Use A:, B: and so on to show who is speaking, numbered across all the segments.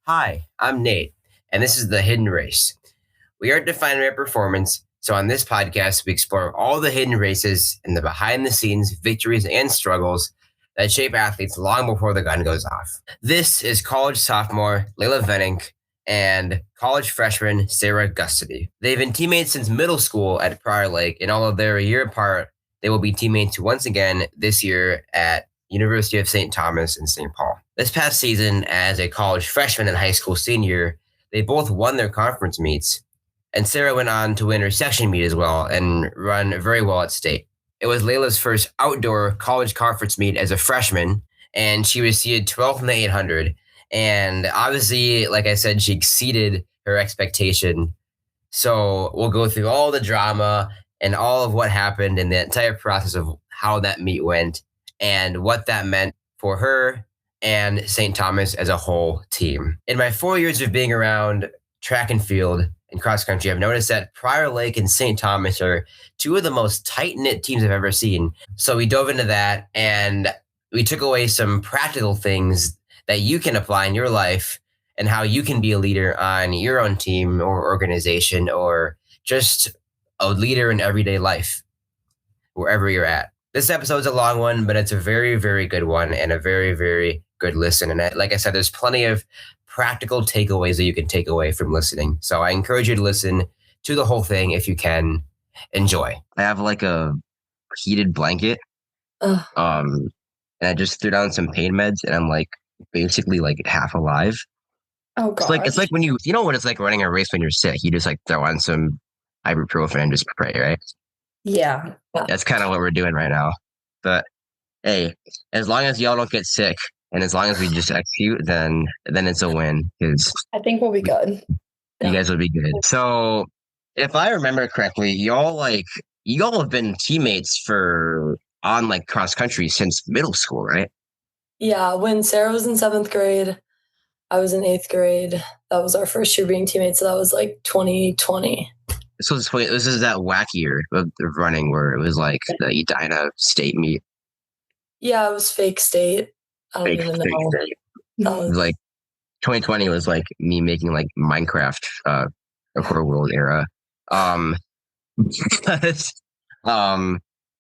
A: Hi, I'm Nate, and this is The Hidden Race. We are defining our performance, so on this podcast, we explore all the hidden races and the behind the scenes victories and struggles that shape athletes long before the gun goes off. This is college sophomore Layla Vennink and college freshman Sara Gastony. They've been teammates since middle school at Prior Lake, and although they're a year apart, they will be teammates once again this year at University of St. Thomas in St. Paul. This past season, as a college freshman and high school senior, they both won their conference meets, and Sara went on to win her section meet as well and run very well at state. It was Layla's first outdoor college conference meet as a freshman, and she was seeded 12th in the 800. And obviously, like I said, she exceeded her expectation. So we'll go through all the drama and all of what happened and the entire process of how that meet went and what that meant for her and St. Thomas as a whole team. In my 4 years of being around track and field and cross country, I've noticed that Prior Lake and St. Thomas are two of the most tight-knit teams I've ever seen. So we dove into that and we took away some practical things that you can apply in your life and how you can be a leader on your own team or organization or just a leader in everyday life, wherever you're at. This episode's a long one, but it's a very, very good one and a very, very good listen. And like I said, there's plenty of practical takeaways that you can take away from listening. So I encourage you to listen to the whole thing if you can. Enjoy. I have like a heated blanket. And I just threw down some pain meds and I'm like basically like half alive.
B: Oh god.
A: It's like when you know what it's like running a race when you're sick. You just like throw on some ibuprofen and just pray, right?
B: Yeah.
A: That's kind of what we're doing right now. But hey, as long as y'all don't get sick and as long as we just execute, then it's a win. Because
B: I think we'll be good.
A: You guys will be good. So if I remember correctly, y'all have been teammates on like cross country since middle school, right?
B: Yeah, when Sara was in 7th grade, I was in 8th grade. That was our first year being teammates. So that was like 2020.
A: So this is that wacky year of running where it was like the Edina state meet.
B: Yeah, it was fake state. I don't even know.
A: It was like 2020 was like me making like Minecraft Record World era. What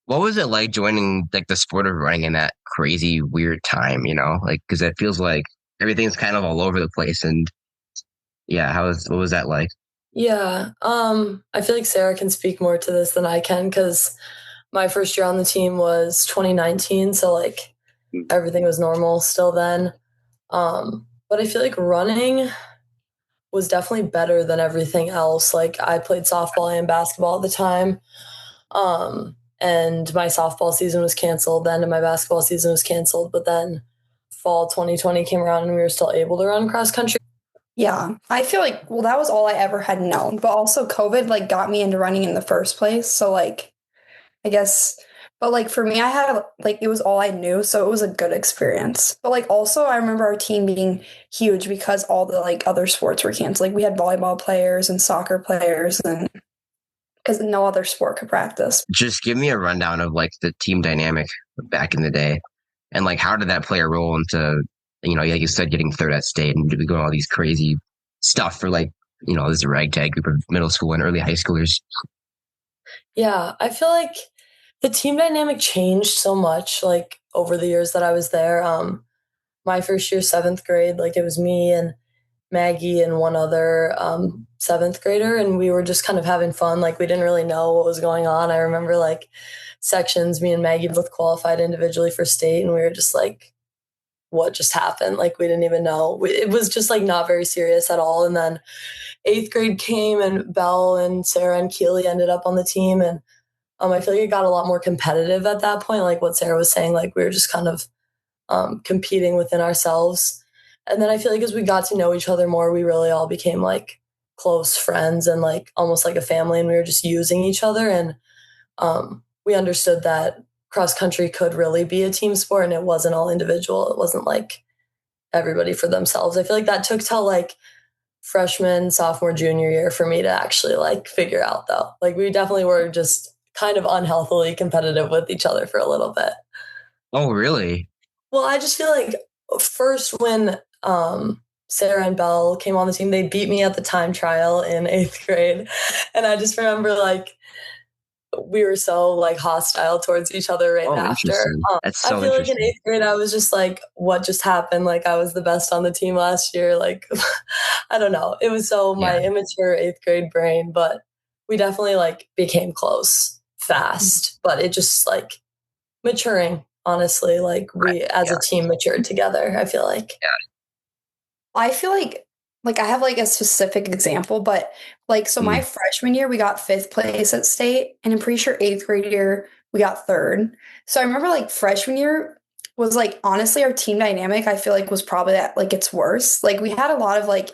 A: was it like joining like the sport of running in that crazy weird time, you know? Like because it feels like everything's kind of all over the place and yeah, what was that like?
B: Yeah. I feel like Sara can speak more to this than I can because my first year on the team was 2019, so like everything was normal still then. But I feel like running was definitely better than everything else. Like I played softball and basketball at the time. And my softball season was canceled then and my basketball season was canceled. But then fall 2020 came around and we were still able to run cross country.
C: Yeah, I feel like, well, that was all I ever had known. But also COVID like got me into running in the first place. So like, I guess, but like for me, I had like, it was all I knew. So it was a good experience. But like also I remember our team being huge because all the like other sports were canceled. Like we had volleyball players and soccer players and because no other sport could practice.
A: Just give me a rundown of like the team dynamic back in the day. And like, how did that play a role into, you know, like you said, getting third at state and doing all these crazy stuff for like, you know, this ragtag group of middle school and early high schoolers?
B: Yeah, I feel like the team dynamic changed so much like over the years that I was there. My first year, 7th grade, like it was me and Maggie and one other 7th grader, and we were just kind of having fun. Like we didn't really know what was going on. I remember like sections, me and Maggie both qualified individually for state, and we were just like, what just happened? Like we didn't even know. It was just like not very serious at all. And then 8th grade came and Belle and Sara and Keely ended up on the team. And I feel like it got a lot more competitive at that point. Like what Sara was saying, like we were just kind of competing within ourselves. And then I feel like as we got to know each other more, we really all became like close friends and like almost like a family. And we were just using each other. And we understood that cross country could really be a team sport and it wasn't all individual. It wasn't like everybody for themselves. I feel like that took till like freshman, sophomore, junior year for me to actually like figure out though. Like we definitely were just kind of unhealthily competitive with each other for a little bit.
A: Oh, really?
B: Well, I just feel like first when Sarah and Belle came on the team. They beat me at the time trial in 8th grade. And I just remember like we were so like hostile towards each other right after.
A: That's so
B: I feel like in
A: interesting.
B: 8th grade, I was just like, what just happened? Like I was the best on the team last year. Like, I don't know. It was so my immature 8th grade brain, but we definitely like became close fast, but it just like maturing, honestly, like we as a team matured together, I feel like.
C: I feel like I have like a specific example, but like, so my freshman year, we got 5th place at state, and I'm pretty sure 8th grade year, we got 3rd. So I remember like freshman year was like, honestly, our team dynamic, I feel like was probably at like its worst. Like we had a lot of like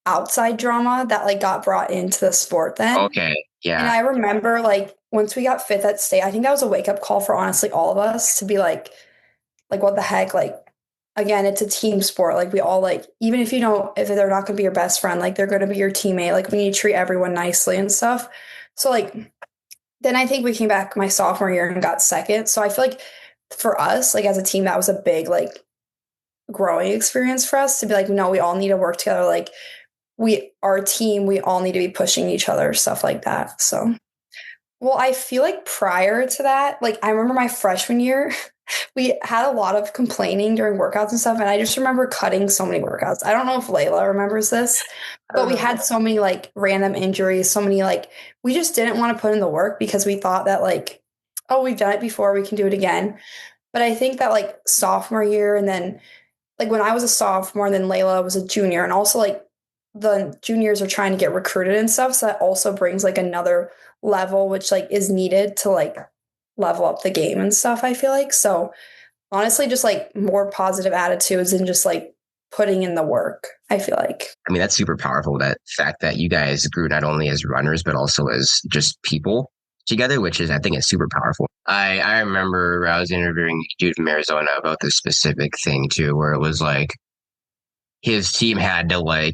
C: outside drama that like got brought into the sport then.
A: Okay. Yeah.
C: And I remember like once we got 5th at state, I think that was a wake up call for honestly all of us to be like what the heck? Like, again, it's a team sport. Like we all like, even if if they're not going to be your best friend, like they're going to be your teammate. Like we need to treat everyone nicely and stuff. So like, then I think we came back my sophomore year and got 2nd. So I feel like for us, like as a team, that was a big like growing experience for us to be like, no, we all need to work together. Like our team, we all need to be pushing each other, stuff like that. So, well, I feel like prior to that, like I remember my freshman year, we had a lot of complaining during workouts and stuff. And I just remember cutting so many workouts. I don't know if Layla remembers this, but we had so many like random injuries, so many like, we just didn't want to put in the work because we thought that like, oh, we've done it before, we can do it again. But I think that like sophomore year, and then like when I was a sophomore and then Layla was a junior, and also like the juniors are trying to get recruited and stuff. So that also brings like another level, which like is needed to like level up the game and stuff, I feel like. So honestly, just like more positive attitudes and just like putting in the work, I feel like.
A: I mean, that's super powerful, that fact that you guys grew not only as runners, but also as just people together, which is, I think, is super powerful. I remember I was interviewing a dude from Arizona about this specific thing too, where it was like his team had to like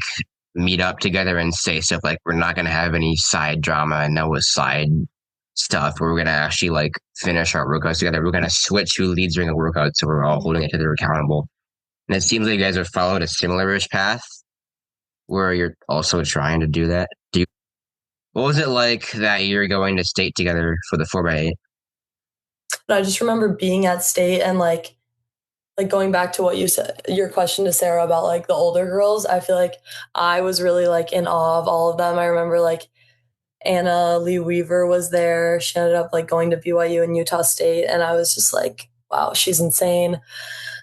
A: meet up together and say stuff like, we're not going to have any side drama and no side stuff. We're going to actually like finish our workouts together. We're going to switch who leads during a workout, so we're all holding each other accountable. And it seems like you guys have followed a similar-ish path where you're also trying to do that. What was it like that year going to state together for the 4x8?
B: I just remember being at state and like going back to what you said, your question to Sarah about like the older girls, I feel like I was really like in awe of all of them. I remember like Anna Lee Weaver was there. She ended up like going to BYU and Utah State. And I was just like, wow, she's insane.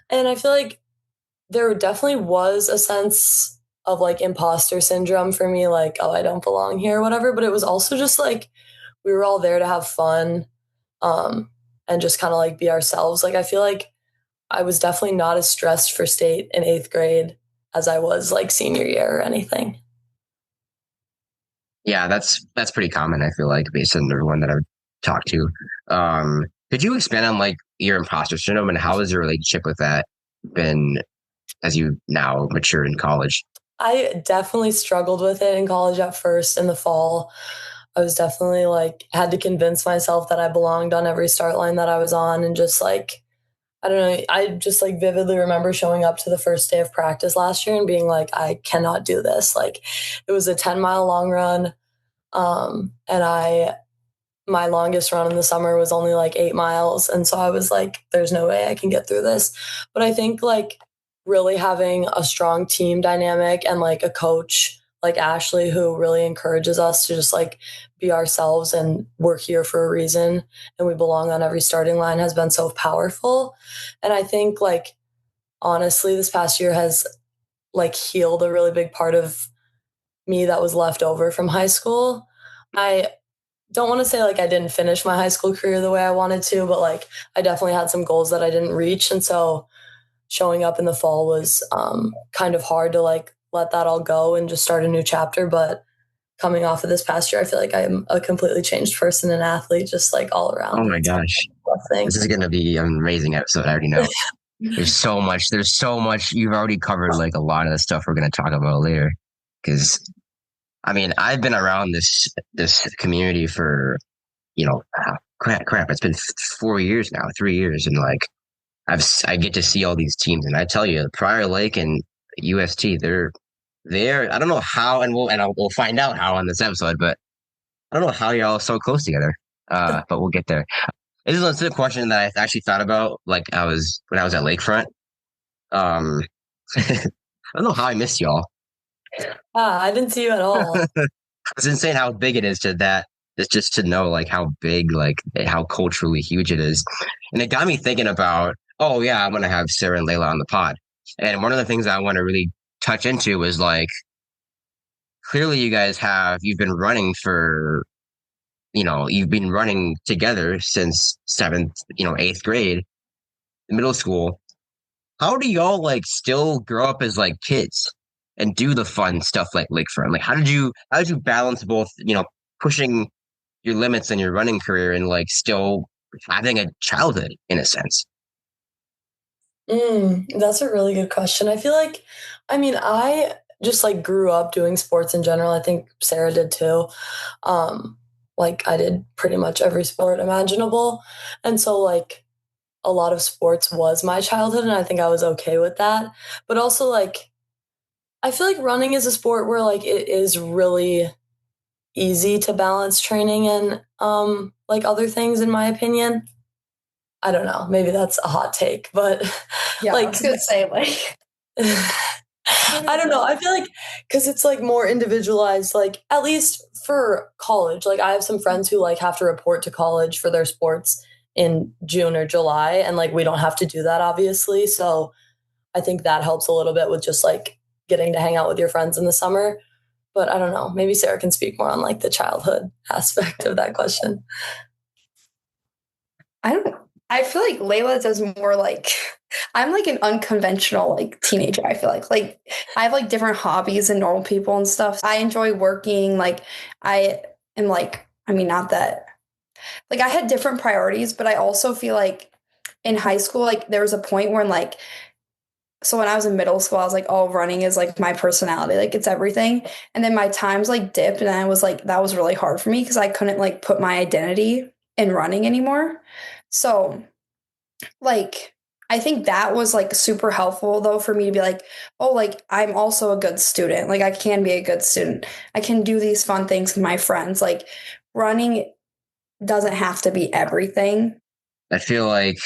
B: And I feel like there definitely was a sense of like imposter syndrome for me, like, oh, I don't belong here or whatever. But it was also just like, we were all there to have fun and just kind of like be ourselves. Like, I feel like I was definitely not as stressed for state in 8th grade as I was like senior year or anything.
A: Yeah, that's pretty common, I feel like, based on everyone that I've talked to. Could you expand on like your imposter syndrome and how has your relationship with that been as you now matured in college?
B: I definitely struggled with it in college at first in the fall. I was definitely like, had to convince myself that I belonged on every start line that I was on, and just like, I don't know, I just like vividly remember showing up to the first day of practice last year and being like, I cannot do this. Like it was a 10-mile long run. And my longest run in the summer was only like 8 miles. And so I was like, there's no way I can get through this. But I think like really having a strong team dynamic and like a coach like Ashley, who really encourages us to just like be ourselves and we're here for a reason and we belong on every starting line, has been so powerful. And I think like, honestly, this past year has like healed a really big part of me that was left over from high school. I don't want to say like I didn't finish my high school career the way I wanted to, but like I definitely had some goals that I didn't reach. And so showing up in the fall was kind of hard to like let that all go and just start a new chapter. But coming off of this past year, I feel like I'm a completely changed person and athlete, just like all around.
A: Oh my gosh. This is going to be an amazing episode. I already know. There's so much. You've already covered like a lot of the stuff we're going to talk about later. Because, I mean, I've been around this community for, crap. It's been 4 years now, 3 years. And like, I get to see all these teams. And I tell you, Prior Lake and UST. They're I don't know how, and we'll find out how on this episode, but I don't know how y'all are so close together. But we'll get there. This is a question that I actually thought about, like when I was at Lakefront. Um, I don't know how I missed y'all.
B: I didn't see you at all.
A: It's insane how big it is to that. It's just to know like how big, like how culturally huge it is. And it got me thinking about, oh yeah, I'm gonna have Sara and Layla on the pod. And one of the things I want to really touch into is like clearly you've been running for, you've been running together since seventh, eighth grade, middle school. How do y'all like still grow up as like kids and do the fun stuff like Lakefront? Like how did you balance both, pushing your limits in your running career and like still having a childhood in a sense?
B: That's a really good question. I feel like, I mean, I just like grew up doing sports in general. I think Sara did too. Like I did pretty much every sport imaginable. And so like a lot of sports was my childhood and I think I was okay with that. But also like I feel like running is a sport where like it is really easy to balance training and like other things in my opinion. I don't know, maybe that's a hot take, but
C: Yeah, I
B: like
C: was gonna say like
B: I don't know. I feel like because it's like more individualized, like at least for college. Like I have some friends who like have to report to college for their sports in June or July, and like we don't have to do that, obviously. So I think that helps a little bit with just like getting to hang out with your friends in the summer. But I don't know. Maybe Sara can speak more on like the childhood aspect of that question.
C: I don't know. I feel like Layla does more like I'm like an unconventional like teenager. I feel like I have like different hobbies than normal people and stuff. I enjoy working. Like I am like I mean not that like I had different priorities, but I also feel like in high school like there was a point where like so when I was in middle school, I was like, oh, running is like my personality, like it's everything. And then my times like dipped, and I was like, that was really hard for me because I couldn't like put my identity in running anymore. So, like, I think that was like super helpful though for me to be like, oh, like I'm also a good student. Like I can be a good student. I can do these fun things with my friends. Like running doesn't have to be everything.
A: I feel like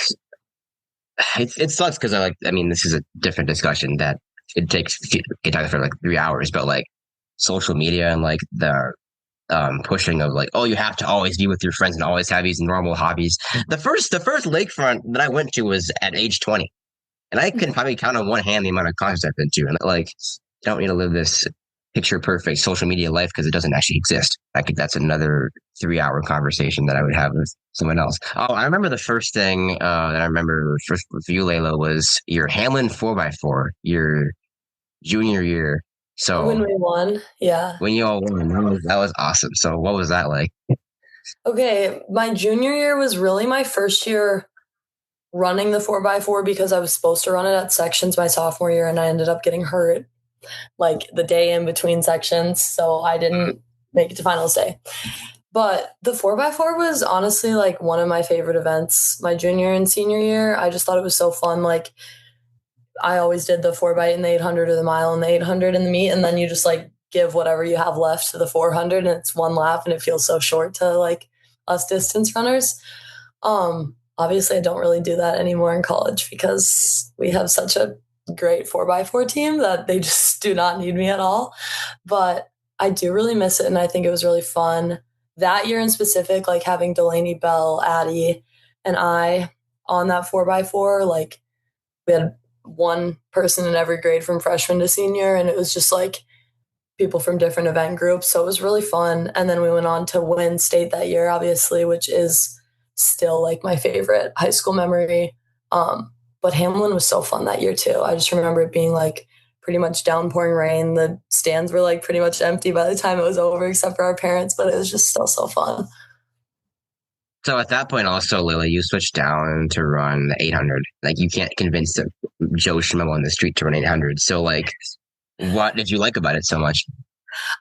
A: it sucks because this is a different discussion that it takes get talk for like 3 hours, but like social media and like the pushing of like, oh, you have to always be with your friends and always have these normal hobbies. The first lakefront that I went to was at age 20, and I can probably count on one hand the amount of concerts I've been to, and like, you don't need to live this picture perfect social media life because it doesn't actually exist. That's another 3 hour conversation that I would have with someone else. Oh, I remember the first thing that I remember for you, Layla, was your Hamlin 4x4, your junior year. So
B: When we won, yeah.
A: when you all won, that was awesome. So what was that like?
B: Okay, my junior year was really my first year running the 4x4 because I was supposed to run it at sections my sophomore year and I ended up getting hurt like the day in between sections. So I didn't make it to finals day. But the 4x4 was honestly like one of my favorite events my junior and senior year. I just thought it was so fun. Like I always did the 4x in the 800 or the mile and the 800 in the meet. And then you just like give whatever you have left to the 400 and it's one lap and it feels so short to like us distance runners. Obviously I don't really do that anymore in college because we have such a great 4x4 team that they just do not need me at all. But I do really miss it. And I think it was really fun that year in specific, like having Delaney, Bell, Addie, and I on that 4x4, like we had one person in every grade from freshman to senior. And it was just like people from different event groups. So it was really fun. And then we went on to win state that year, obviously, which is still like my favorite high school memory. But Hamlin was so fun that year too. I just remember it being like pretty much downpouring rain. The stands were like pretty much empty by the time it was over, except for our parents, but it was just still so fun.
A: So at that point, also, Lily, you switched down to run the 800. Like, you can't convince Joe Schmo on the street to run 800. So, like, what did you like about it so much?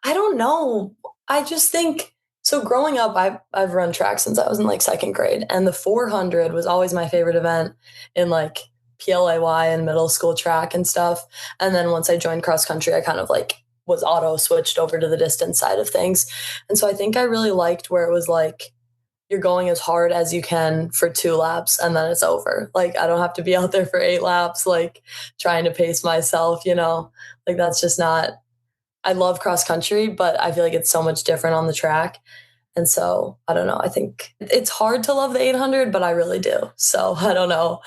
B: I don't know. I just think so. Growing up, I've run track since I was in like second grade, and the 400 was always my favorite event in like PLAY in middle school track and stuff. And then once I joined cross country, I kind of like was auto switched over to the distance side of things. And so I think I really liked where it was like, you're going as hard as you can for 2 laps and then it's over. Like, I don't have to be out there for 8 laps, like trying to pace myself, like that's just not, I love cross country, but I feel like it's so much different on the track. And so I don't know. I think it's hard to love the 800, but I really do. So I don't know.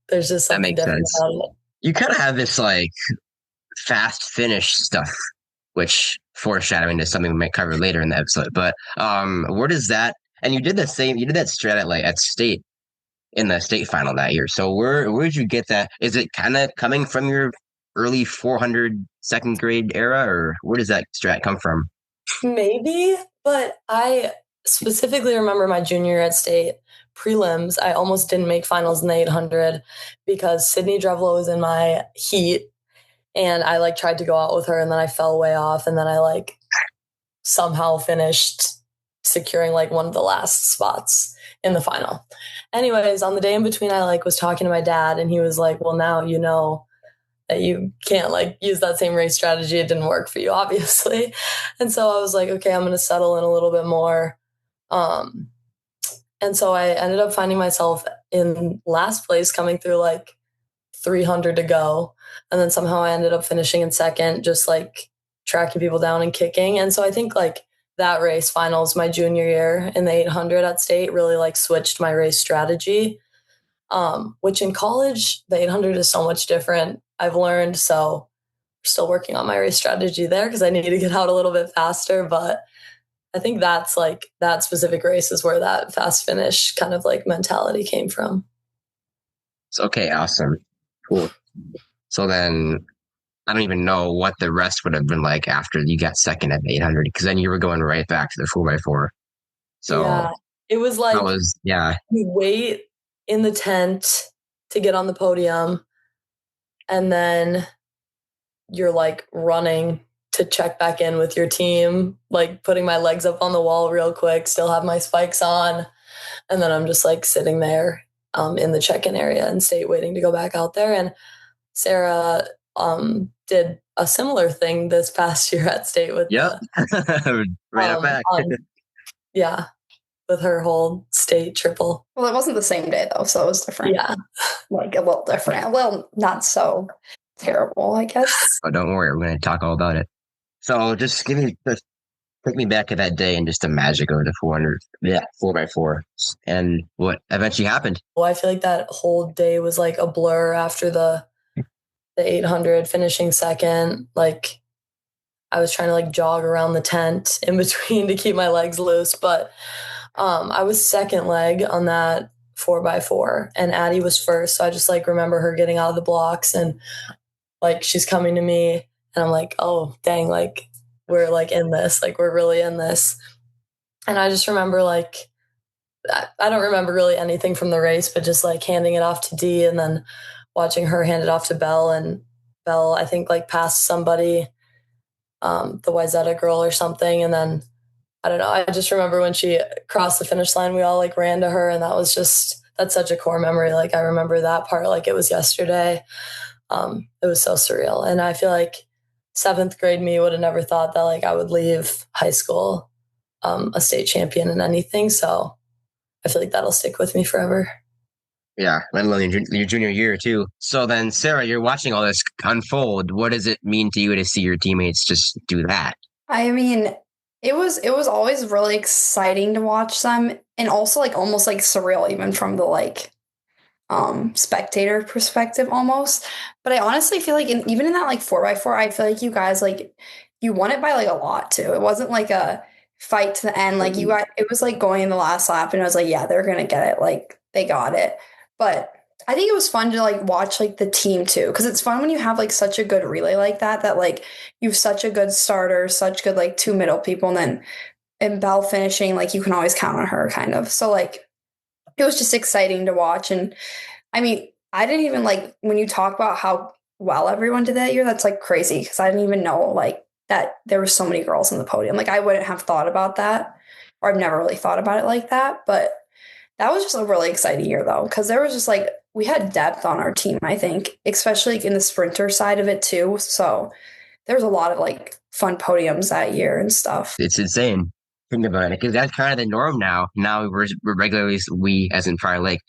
B: There's just something different about it.
A: You kind of have this like fast finish stuff, which foreshadowing to something we might cover later in the episode. But where does that? And you did that strat at state in the state final that year. So where did you get that? Is it kind of coming from your early 400 second grade era, or where does that strat come from?
B: Maybe, but I specifically remember my junior year at state prelims. I almost didn't make finals in the 800 because Sydney Drevlo was in my heat, and I like tried to go out with her, and then I fell way off, and then I like somehow finished securing like one of the last spots in the final. Anyways, on the day in between, I like was talking to my dad, and he was like, well, now you know that you can't like use that same race strategy. It didn't work for you, obviously. And so I was like, okay, I'm going to settle in a little bit more. And so I ended up finding myself in last place coming through like 300 to go. And then somehow I ended up finishing in second, just like tracking people down and kicking. And so I think like that race finals my junior year in the 800 at state really like switched my race strategy, which in college, the 800 is so much different. I've learned, so we're still working on my race strategy there because I need to get out a little bit faster. But I think that's like that specific race is where that fast finish kind of like mentality came from.
A: Okay, awesome. Cool. So then I don't even know what the rest would have been like after you got second at 800, because then you were going right back to the 4x4. So
B: yeah, it was like
A: you
B: wait in the tent to get on the podium, and then you're like running to check back in with your team, like putting my legs up on the wall real quick, still have my spikes on. And then I'm just like sitting there in the check-in area in state waiting to go back out there. And Sara did a similar thing this past year at state with
A: right up back.
B: Yeah, with her whole state triple.
C: Well, it wasn't the same day though, so it was different.
B: Yeah.
C: Like a little different. Well, not so terrible, I guess.
A: Oh, don't worry, we're going to talk all about it. So just take me back to that day and just the magic of the 4x4 and what eventually happened.
B: Well, I feel like that whole day was like a blur after the 800 finishing second. Like I was trying to like jog around the tent in between to keep my legs loose, but I was second leg on that 4x4 and Addie was first. So I just like remember her getting out of the blocks and like she's coming to me and I'm like, oh dang, like we're like in this, like we're really in this. And I just remember like, I don't remember really anything from the race, but just like handing it off to Dee and then watching her hand it off to Belle, and Belle, I think like passed somebody, the Wyzetta girl or something. And then I don't know. I just remember when she crossed the finish line, we all like ran to her, and that's such a core memory. Like I remember that part like it was yesterday. It was so surreal. And I feel like 7th grade me would have never thought that like I would leave high school a state champion in anything. So I feel like that'll stick with me forever.
A: Yeah, let alone your junior year too. So then, Sara, you're watching all this unfold. What does it mean to you to see your teammates just do that?
C: I mean, it was always really exciting to watch them, and also like almost like surreal even from the like spectator perspective almost. But I honestly feel like even in that like 4x4, I feel like you guys like you won it by like a lot too. It wasn't like a fight to the end. Like you guys, it was like going in the last lap, and I was like, yeah, they're gonna get it. Like they got it. But I think it was fun to like watch like the team too, because it's fun when you have like such a good relay like that like you have such a good starter, such good like 2 middle people, and Belle finishing, like you can always count on her kind of. So like it was just exciting to watch. And I mean, I didn't even like when you talk about how well everyone did that year, that's like crazy because I didn't even know like that there were so many girls on the podium. Like I wouldn't have thought about that, or I've never really thought about it like that. But that was just a really exciting year though, because there was just like we had depth on our team, I think, especially like in the sprinter side of it too. So there was a lot of like fun podiums that year and stuff.
A: It's insane. Think about it, because that's kind of the norm now. Now we're regularly, we as in Prior Lake,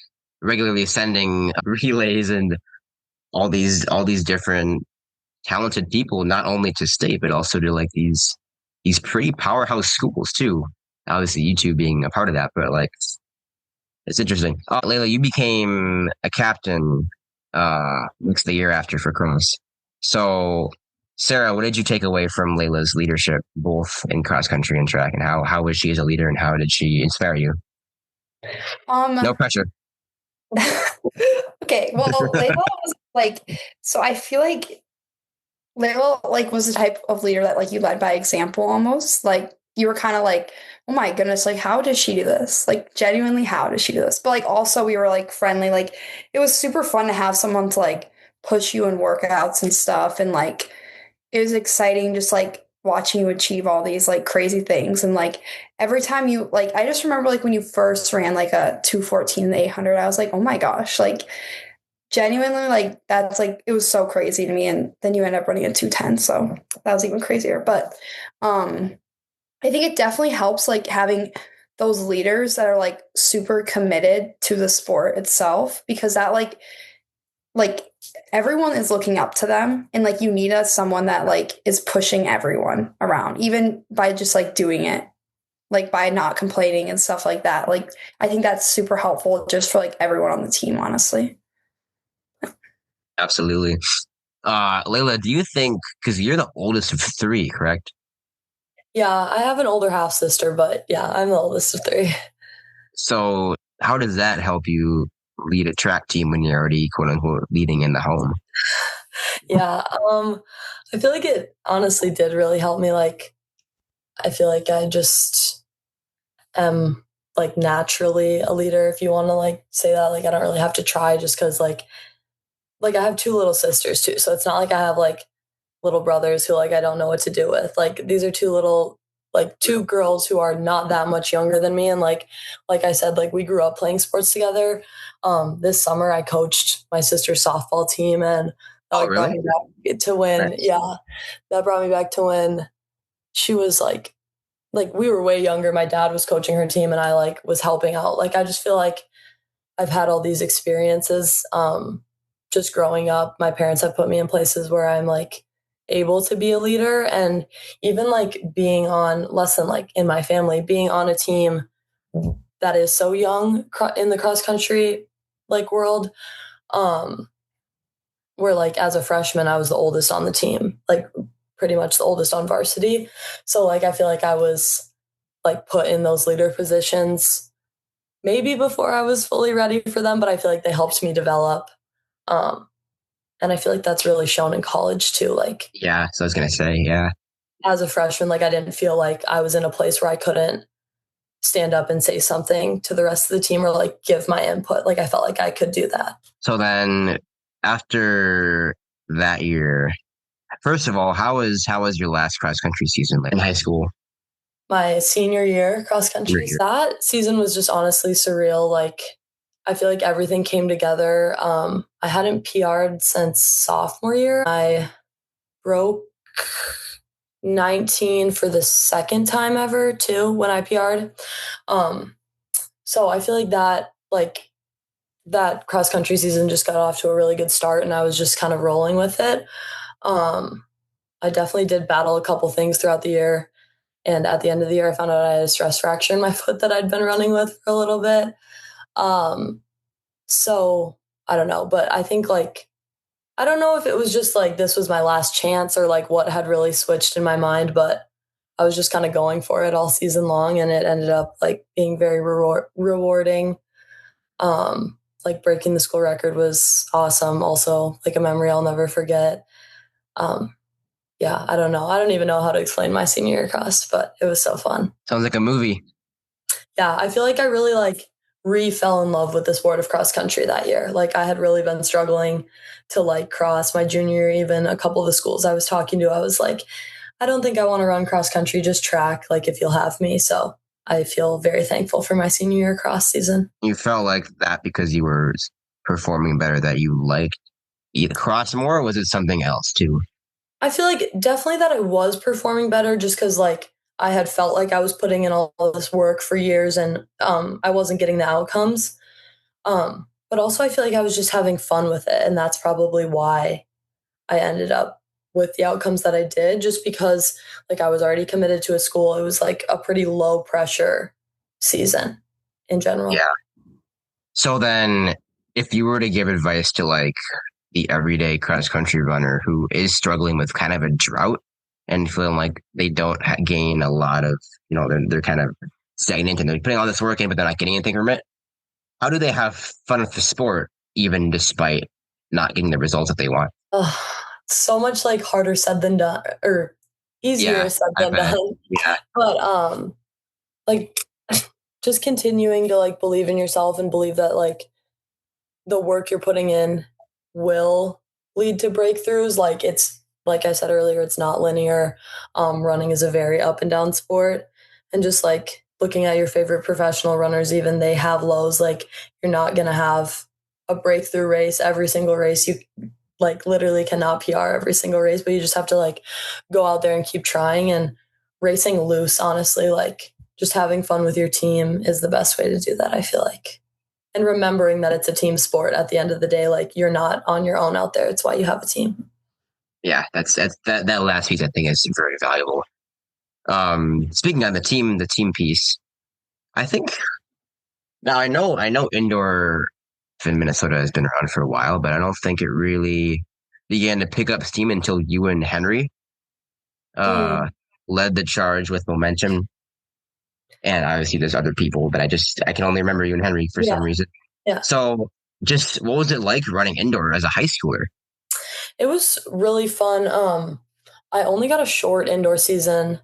A: regularly sending relays and all these different talented people, not only to state but also to like these pretty powerhouse schools too. Obviously, you two being a part of that, but like it's interesting. Layla, you became a captain next the year after for cross. So, Sarah, what did you take away from Layla's leadership, both in cross country and track, and how was she as a leader, and how did she inspire you? No pressure.
C: Okay, well, Layla was like, so I feel like Layla like was the type of leader that like you led by example almost. Like you were kind of like, oh my goodness, like how does she do this? Like genuinely, how does she do this? But like also we were like friendly. Like it was super fun to have someone to like push you in workouts and stuff. And like it was exciting just like watching you achieve all these like crazy things. And like every time you like I just remember like when you first ran like a 2:14 in the 800, I was like, oh my gosh, like genuinely like that's like it was so crazy to me. And then you end up running a 2:10, so that was even crazier. But I think it definitely helps like having those leaders that are like super committed to the sport itself, because that like everyone is looking up to them, and like you need someone that like is pushing everyone around, even by just like doing it, like by not complaining and stuff like that. Like I think that's super helpful just for like everyone on the team, honestly.
A: Absolutely. Layla, do you think, because you're the oldest of three, correct?
B: Yeah, I have an older half sister, but yeah, I'm the oldest of three.
A: So how does that help you lead a track team when you're already quote unquote leading in the home?
B: Yeah, I feel like it honestly did really help me. Like, I feel like I just am like naturally a leader, if you want to like say that. Like, I don't really have to try, just because like I have two little sisters too, so it's not like I have like little brothers who like I don't know what to do with. Like these are two girls who are not that much younger than me, and like I said, like we grew up playing sports together. This summer I coached my sister's softball team, and that like
A: really?
B: brought me back to win.
A: Nice.
B: Yeah, that brought me back to when she was like we were way younger. My dad was coaching her team, and I like was helping out. Like I just feel like I've had all these experiences. Just growing up, my parents have put me in places where I'm like able to be a leader, and even like being on less than like in my family, being on a team that is so young in the cross country like world, where like as a freshman I was the oldest on the team, like pretty much the oldest on varsity. So like I feel like I was like put in those leader positions maybe before I was fully ready for them, but I feel like they helped me develop. And I feel like that's really shown in college too. Like,
A: yeah, so I was gonna say, yeah.
B: As a freshman, like I didn't feel like I was in a place where I couldn't stand up and say something to the rest of the team or like give my input. Like I felt like I could do that.
A: So then after that year, first of all, how was your last cross country season in high school?
B: My senior year cross country, that season was just honestly surreal. Like I feel like everything came together. I hadn't PR'd since sophomore year. I broke 19 for the second time ever too when I PR'd. So I feel like that cross country season just got off to a really good start, and I was just kind of rolling with it. I definitely did battle a couple things throughout the year. And at the end of the year, I found out I had a stress fracture in my foot that I'd been running with for a little bit. So I don't know, but I think like, I don't know if it was just like this was my last chance or like what had really switched in my mind, but I was just kind of going for it all season long, and it ended up like being very rewarding. Like breaking the school record was awesome. Also like a memory I'll never forget. Yeah, I don't know. I don't even know how to explain my senior year cross, but it was so fun.
A: Sounds like a movie.
B: Yeah, I feel like I really like fell in love with the sport of cross country that year. Like I had really been struggling to like cross my junior year. Even a couple of the schools I was talking to, I was like, I don't think I want to run cross country, just track, like if you'll have me. So I feel very thankful for my senior year cross season.
A: You felt like that because you were performing better that you liked either cross more, or was it something else too?
B: I feel like definitely that I was performing better just because like I had felt like I was putting in all this work for years and I wasn't getting the outcomes. But also I feel like I was just having fun with it. And that's probably why I ended up with the outcomes that I did, just because like I was already committed to a school. It was like a pretty low pressure season in general.
A: Yeah. So then, if you were to give advice to like the everyday cross country runner who is struggling with kind of a drought and feeling like they don't gain a lot of, they're kind of stagnant and they're putting all this work in, but they're not getting anything from it. How do they have fun with the sport, even despite not getting the results that they want?
B: So much like harder said than done, or easier said than done.
A: Yeah.
B: But like just continuing to like believe in yourself and believe that like the work you're putting in will lead to breakthroughs. Like it's like I said earlier, it's not linear. Running is a very up and down sport, and just like looking at your favorite professional runners, even they have lows. Like you're not gonna have a breakthrough race every single race. You like literally cannot PR every single race, but you just have to like go out there and keep trying and racing loose. Honestly, like just having fun with your team is the best way to do that, I feel like. And remembering that it's a team sport at the end of the day, like you're not on your own out there. It's why you have a team.
A: Yeah, that last piece I think is very valuable. Speaking of the team piece, I think now I know indoor in Minnesota has been around for a while, but I don't think it really began to pick up steam until you and Henry led the charge with momentum. And obviously there's other people, but I can only remember you and Henry for some reason.
B: Yeah.
A: So just what was it like running indoor as a high schooler?
B: It was really fun. I only got a short indoor season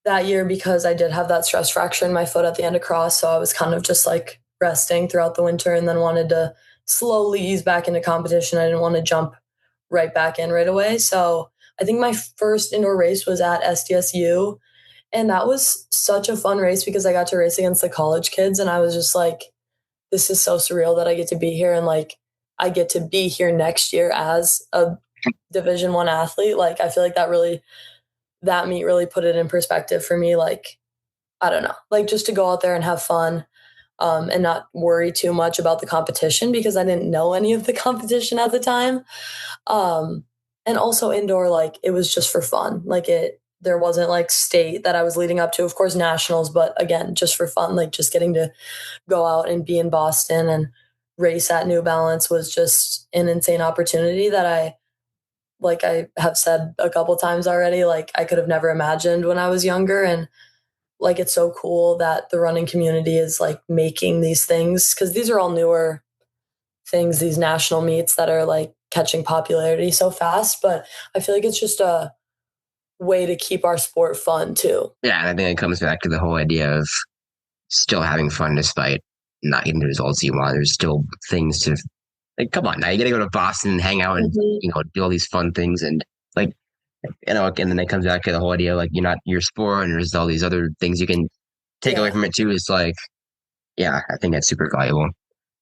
B: that year because I did have that stress fracture in my foot at the end of cross. So I was kind of just like resting throughout the winter and then wanted to slowly ease back into competition. I didn't want to jump right back in right away. So I think my first indoor race was at SDSU. And that was such a fun race because I got to race against the college kids. And I was just like, this is so surreal that I get to be here. And like, I get to be here next year as a Division I athlete. Like, I feel like that meet really put it in perspective for me. Like, I don't know, like just to go out there and have fun and not worry too much about the competition because I didn't know any of the competition at the time. And also indoor, like it was just for fun. Like there wasn't like state that I was leading up to, of course, nationals, but again, just for fun, like just getting to go out and be in Boston and race at New Balance was just an insane opportunity that like I have said a couple times already, like I could have never imagined when I was younger. And like, it's so cool that the running community is like making these things because these are all newer things, these national meets that are like catching popularity so fast. But I feel like it's just a way to keep our sport fun too.
A: Yeah, and I think it comes back to the whole idea of still having fun despite not getting the results you want. There's still things to like. Come on, now you got to go to Boston and hang out and do all these fun things and like and then it comes back to the whole idea like you're not your sport and there's all these other things you can take away from it too. It's like, yeah, I think that's super valuable.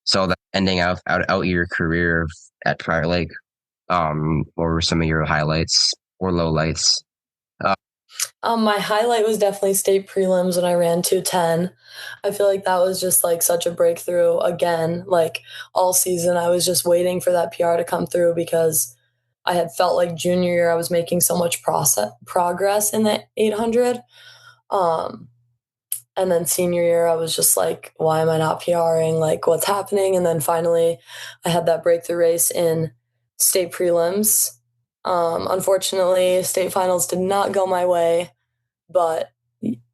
A: So that ending out your career at Prior Lake, what were some of your highlights or lowlights?
B: My highlight was definitely state prelims when I ran 2:10. I feel like that was just like such a breakthrough again. Like all season, I was just waiting for that PR to come through because I had felt like junior year I was making so much progress in the 800. And then senior year, I was just like, why am I not PRing? Like, what's happening? And then finally, I had that breakthrough race in state prelims. Unfortunately, state finals did not go my way, but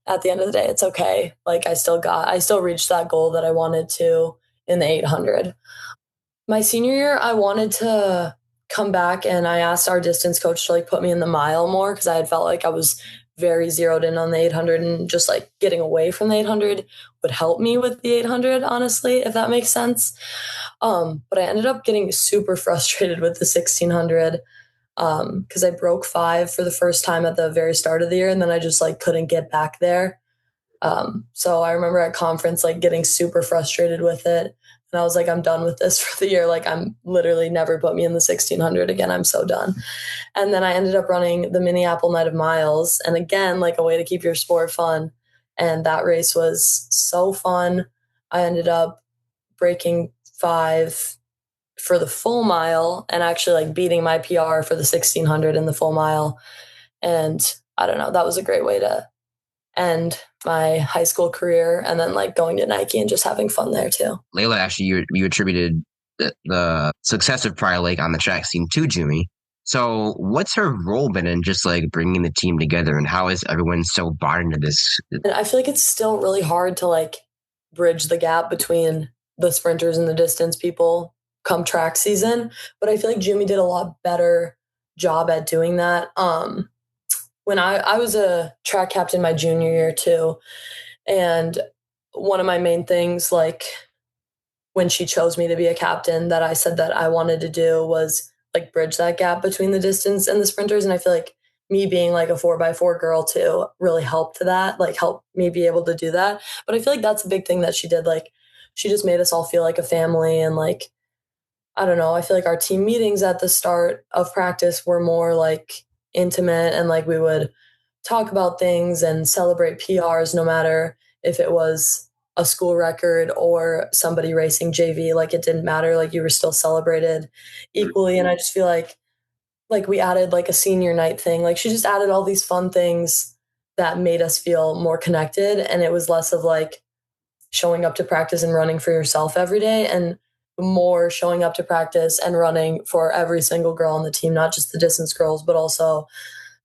B: at the end of the day, it's okay. Like, I still reached that goal that I wanted to in the 800. My senior year, I wanted to come back and I asked our distance coach to like put me in the mile more because I had felt like I was very zeroed in on the 800 and just like getting away from the 800 would help me with the 800, honestly, if that makes sense. But I ended up getting super frustrated with the 1600 because I broke 5 for the first time at the very start of the year and then I just like couldn't get back there. So I remember at conference like getting super frustrated with it And I was like, I'm done with this for the year. Like, I'm literally never put me in the 1600 again. I'm so done. And then I ended up running the Minneapolis Night of Miles. And again, like a way to keep your sport fun. And that race was so fun. I ended up breaking 5 for the full mile and actually like beating my PR for the 1600 in the full mile. And I don't know, that was a great way to end my high school career, and then like going to Nike and just having fun there too.
A: Layla, actually, you attributed the success of Prior Lake on the track scene to Jumi. So what's her role been in just like bringing the team together, and how is everyone so bought into this?
B: And I feel like it's still really hard to like bridge the gap between the sprinters and the distance people come track season, but I feel like Jumi did a lot better job at doing that. When I was a track captain my junior year too, and one of my main things, like when she chose me to be a captain, that I said that I wanted to do was like bridge that gap between the distance and the sprinters. And I feel like me being like a 4x4 girl too really helped that, like helped me be able to do that. But I feel like that's a big thing that she did. Like she just made us all feel like a family. And like, I don't know, I feel like our team meetings at the start of practice were more like intimate, and like we would talk about things and celebrate PRs no matter if it was a school record or somebody racing JV. Like it didn't matter, like you were still celebrated equally. And I just feel like we added like a senior night thing. Like she just added all these fun things that made us feel more connected, and it was less of like showing up to practice and running for yourself every day, and more showing up to practice and running for every single girl on the team, not just the distance girls, but also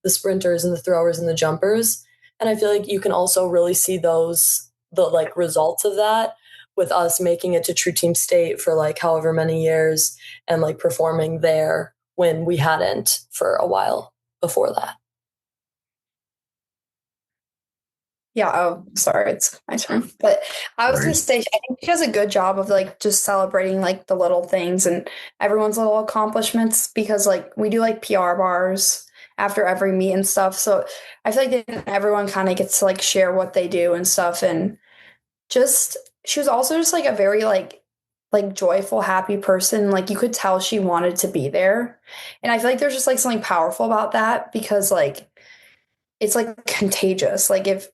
B: the sprinters and the throwers and the jumpers. And I feel like you can also really see the like results of that with us making it to True Team State for like however many years, and like performing there when we hadn't for a while before that.
C: Yeah. Oh, sorry. It's my turn. But I was going to say, I think she does a good job of like just celebrating like the little things and everyone's little accomplishments, because like we do like PR bars after every meet and stuff. So I feel like everyone kind of gets to like share what they do and stuff. And just, she was also just like a very like joyful, happy person. Like you could tell she wanted to be there. And I feel like there's just like something powerful about that, because like it's like contagious. Like if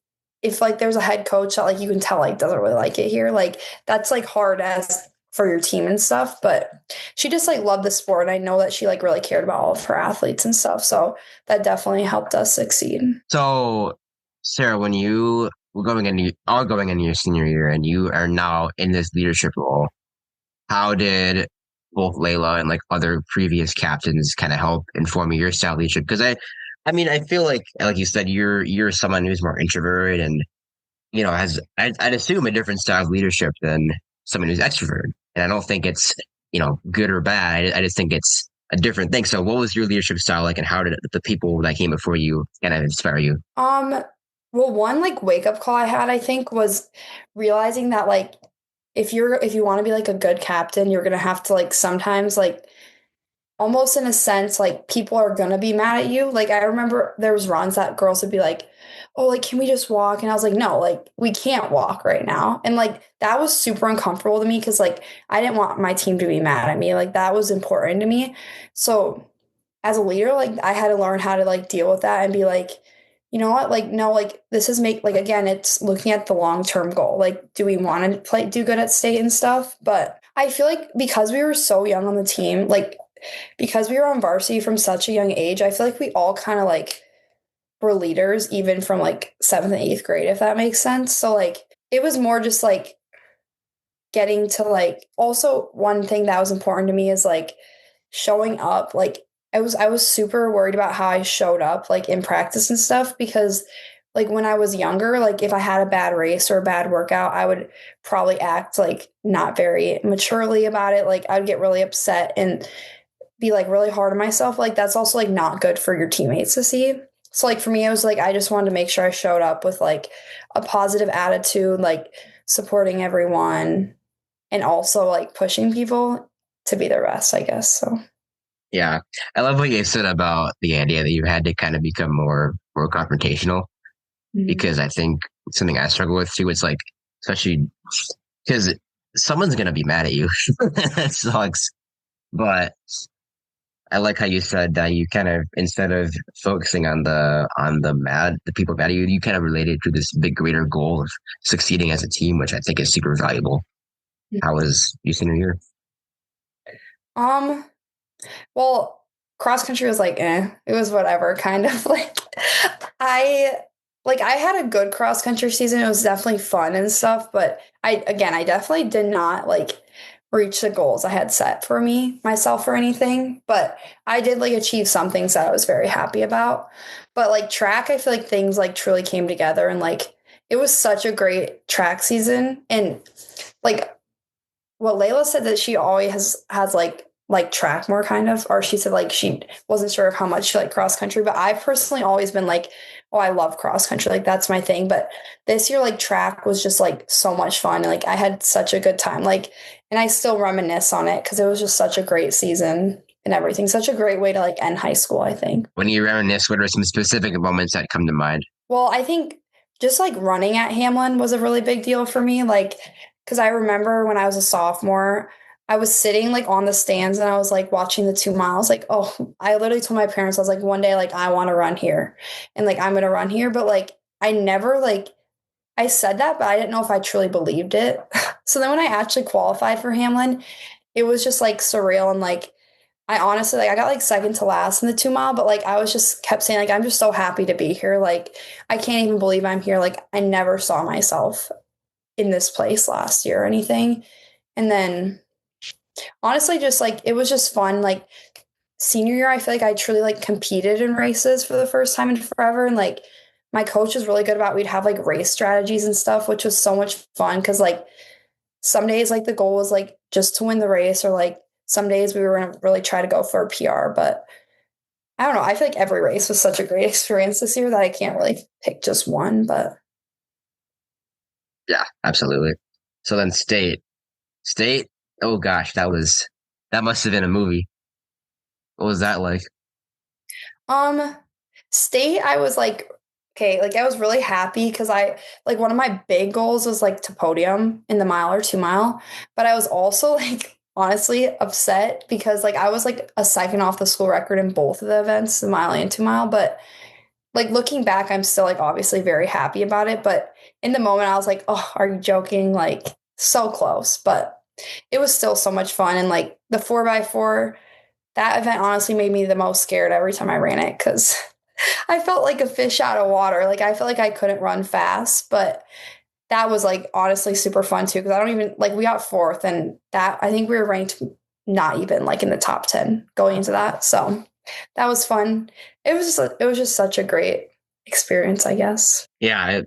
C: like there's a head coach that like you can tell like doesn't really like it here, like that's like hard as for your team and stuff. But she just like loved the sport, and I know that she like really cared about all of her athletes and stuff, so that definitely helped us succeed.
A: So Sarah, when you were going into your senior year and you are now in this leadership role, how did both Layla and like other previous captains kind of help inform your style of leadership? Because I mean, I feel like you said, you're someone who's more introverted and, you know, has, I'd assume, a different style of leadership than someone who's extroverted. And I don't think it's, you know, good or bad. I just think it's a different thing. So what was your leadership style like, and how did the people that came before you kind of inspire you?
C: Well, one like wake up call I had, I think, was realizing that like if you want to be like a good captain, you're going to have to like sometimes like almost in a sense, like people are going to be mad at you. Like I remember there was runs that girls would be like, oh, like, can we just walk? And I was like, no, like we can't walk right now. And like, that was super uncomfortable to me, because like, I didn't want my team to be mad at me. Like that was important to me. So as a leader, like I had to learn how to like deal with that and be like, you know what, like, no, like this is like, again, it's looking at the long-term goal. Like, do we want to do good at state and stuff? But I feel like because we were so young on the team, like because we were on varsity from such a young age, I feel like we all kind of like were leaders even from like 7th and 8th grade, if that makes sense. So like it was more just like getting to like, also one thing that was important to me is like showing up. Like I was super worried about how I showed up like in practice and stuff, because like when I was younger, like if I had a bad race or a bad workout, I would probably act like not very maturely about it. Like I'd get really upset and be like really hard on myself. Like that's also like not good for your teammates to see. So like for me, it was like I just wanted to make sure I showed up with like a positive attitude, like supporting everyone and also like pushing people to be their best, I guess. So
A: yeah, I love what you said about the idea that you had to kind of become more confrontational, because I think something I struggle with too is like, especially because someone's gonna be mad at you. That sucks. But I like how you said that you kind of, instead of focusing on the people mad at you, you kind of related to this big greater goal of succeeding as a team, which I think is super valuable. How was your senior year?
C: Um, well, cross country was like, it was whatever, kind of like I I had a good cross country season. It was definitely fun and stuff, but I definitely did not reach the goals I had set for myself or anything, but I did achieve some things that I was very happy about. But track, I feel like things truly came together, and it was such a great track season. And like well, Layla said that she always has track more kind of, or she said she wasn't sure of how much she liked cross country, but I've personally always been oh, I love cross country, that's my thing. But this year track was just so much fun. I had such a good time, and I still reminisce on it because it was just such a great season and everything. Such a great way to end high school, I think.
A: When you reminisce, what are some specific moments that come to mind?
C: Well, I think just running at Hamlin was a really big deal for me. Because I remember when I was a sophomore, I was sitting on the stands and I was watching the 2 miles. Oh, I literally told my parents, I was one day, I want to run here and I'm going to run here. But I never I said that, but I didn't know if I truly believed it. So then when I actually qualified for Hamlin, it was just surreal. And I honestly, I got second to last in the 2 mile, but I was just kept saying, I'm just so happy to be here. I can't even believe I'm here. I never saw myself in this place last year or anything. And then honestly, just it was just fun. Senior year, I feel I truly competed in races for the first time in forever. And my coach was really good about, we'd have race strategies and stuff, which was so much fun. Cause some days the goal was just to win the race, or some days we were going to really try to go for a PR. But I don't know. I feel every race was such a great experience this year that I can't really pick just one, but.
A: Yeah, absolutely. So then state, oh gosh, that must have been a movie. What was that like?
C: State, I was okay, I was really happy because I one of my big goals was to podium in the mile or 2 mile, but I was also honestly upset because I was a second off the school record in both of the events, the mile and 2 mile. But looking back, I'm still obviously very happy about it. But in the moment, I was oh, are you joking? So close. But it was still so much fun. And the 4x4, that event honestly made me the most scared every time I ran it because I felt like a fish out of water. I felt I couldn't run fast, but that was honestly super fun too. Cause I don't even we got fourth, and that I think we were ranked not even in the top 10 going into that. So that was fun. It was just such a great experience, I guess.
A: Yeah,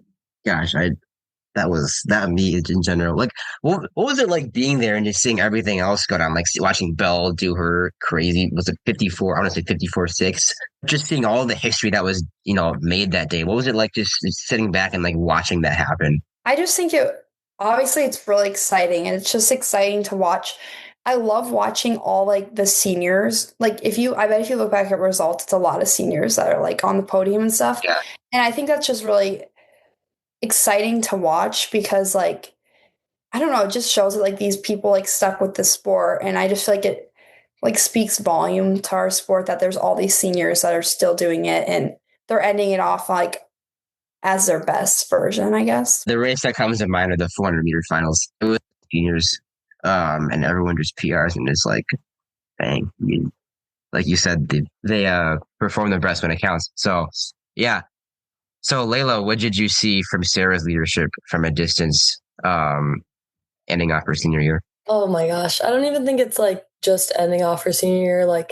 A: that meet in general. What was it like being there and just seeing everything else go down? Watching Belle do her crazy, was it 54? I want to say 54.6. Just seeing all the history that was, made that day. What was it like just sitting back and watching that happen?
C: I just think obviously it's really exciting, and it's just exciting to watch. I love watching all the seniors. I bet if you look back at results, it's a lot of seniors that are on the podium and stuff.
A: Yeah.
C: And I think that's just really exciting to watch because I don't know, it just shows that these people stuck with the sport, and I just feel it speaks volume to our sport that there's all these seniors that are still doing it, and they're ending it off as their best version, I guess.
A: The race that comes to mind are the 400-meter finals. It was seniors, and everyone just PRs, and it's bang. I mean, like you said, they perform their best when it counts. So yeah. So Layla, what did you see from Sarah's leadership from a distance, ending off her senior year?
B: Oh my gosh. I don't even think it's just ending off her senior year.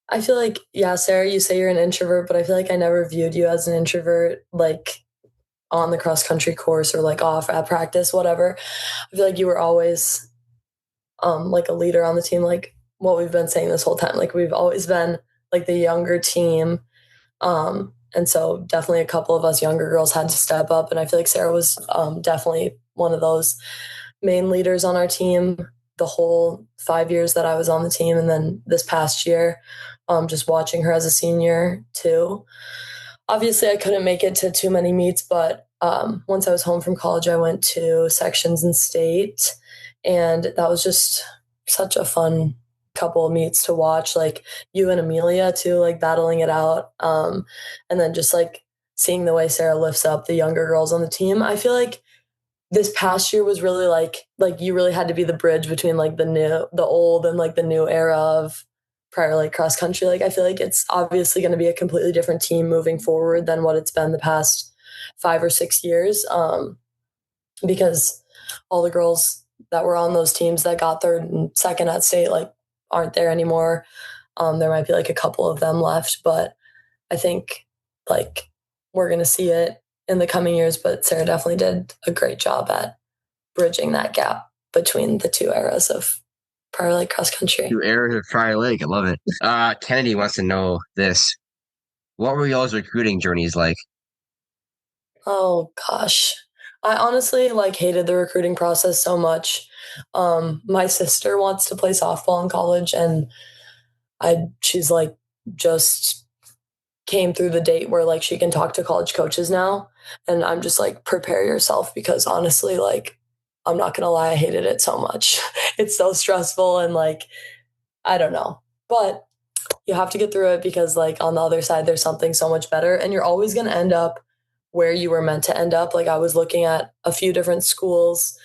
B: I feel yeah, Sarah, you say you're an introvert, but I feel I never viewed you as an introvert, on the cross country course or off at practice, whatever. I feel you were always a leader on the team, what we've been saying this whole time. We've always been the younger team. And so definitely a couple of us younger girls had to step up. And I feel Sarah was definitely one of those main leaders on our team the whole 5 years that I was on the team. And then this past year, just watching her as a senior too. Obviously, I couldn't make it to too many meets, but once I was home from college, I went to sections in state. And that was just such a fun couple of meets to watch, like you and Amelia too, like battling it out. And then just like seeing the way Sara lifts up the younger girls on the team. I feel like this past year was really like you really had to be the bridge between like the old and like the new era of Prior Lake cross country. Like I feel like it's obviously going to be a completely different team moving forward than what it's been the past 5 or 6 years. Because all the girls that were on those teams that got third and second at state like aren't there anymore. There might be like a couple of them left, but I think like we're going to see it in the coming years. But Sara definitely did a great job at bridging that gap between the two eras of Prior Lake cross country.
A: 2 eras of Prior Lake. I love it. Kennedy wants to know this. What were y'all's recruiting journeys like?
B: Oh gosh. I honestly like hated the recruiting process so much. My sister wants to play softball in college, and she's like just came through the date where like she can talk to college coaches now. And I'm just like, prepare yourself, because honestly, like, I'm not gonna lie, I hated it so much. It's so stressful and like, I don't know. But you have to get through it, because like on the other side, there's something so much better, and you're always gonna end up where you were meant to end up. Like I was looking at a few different schools.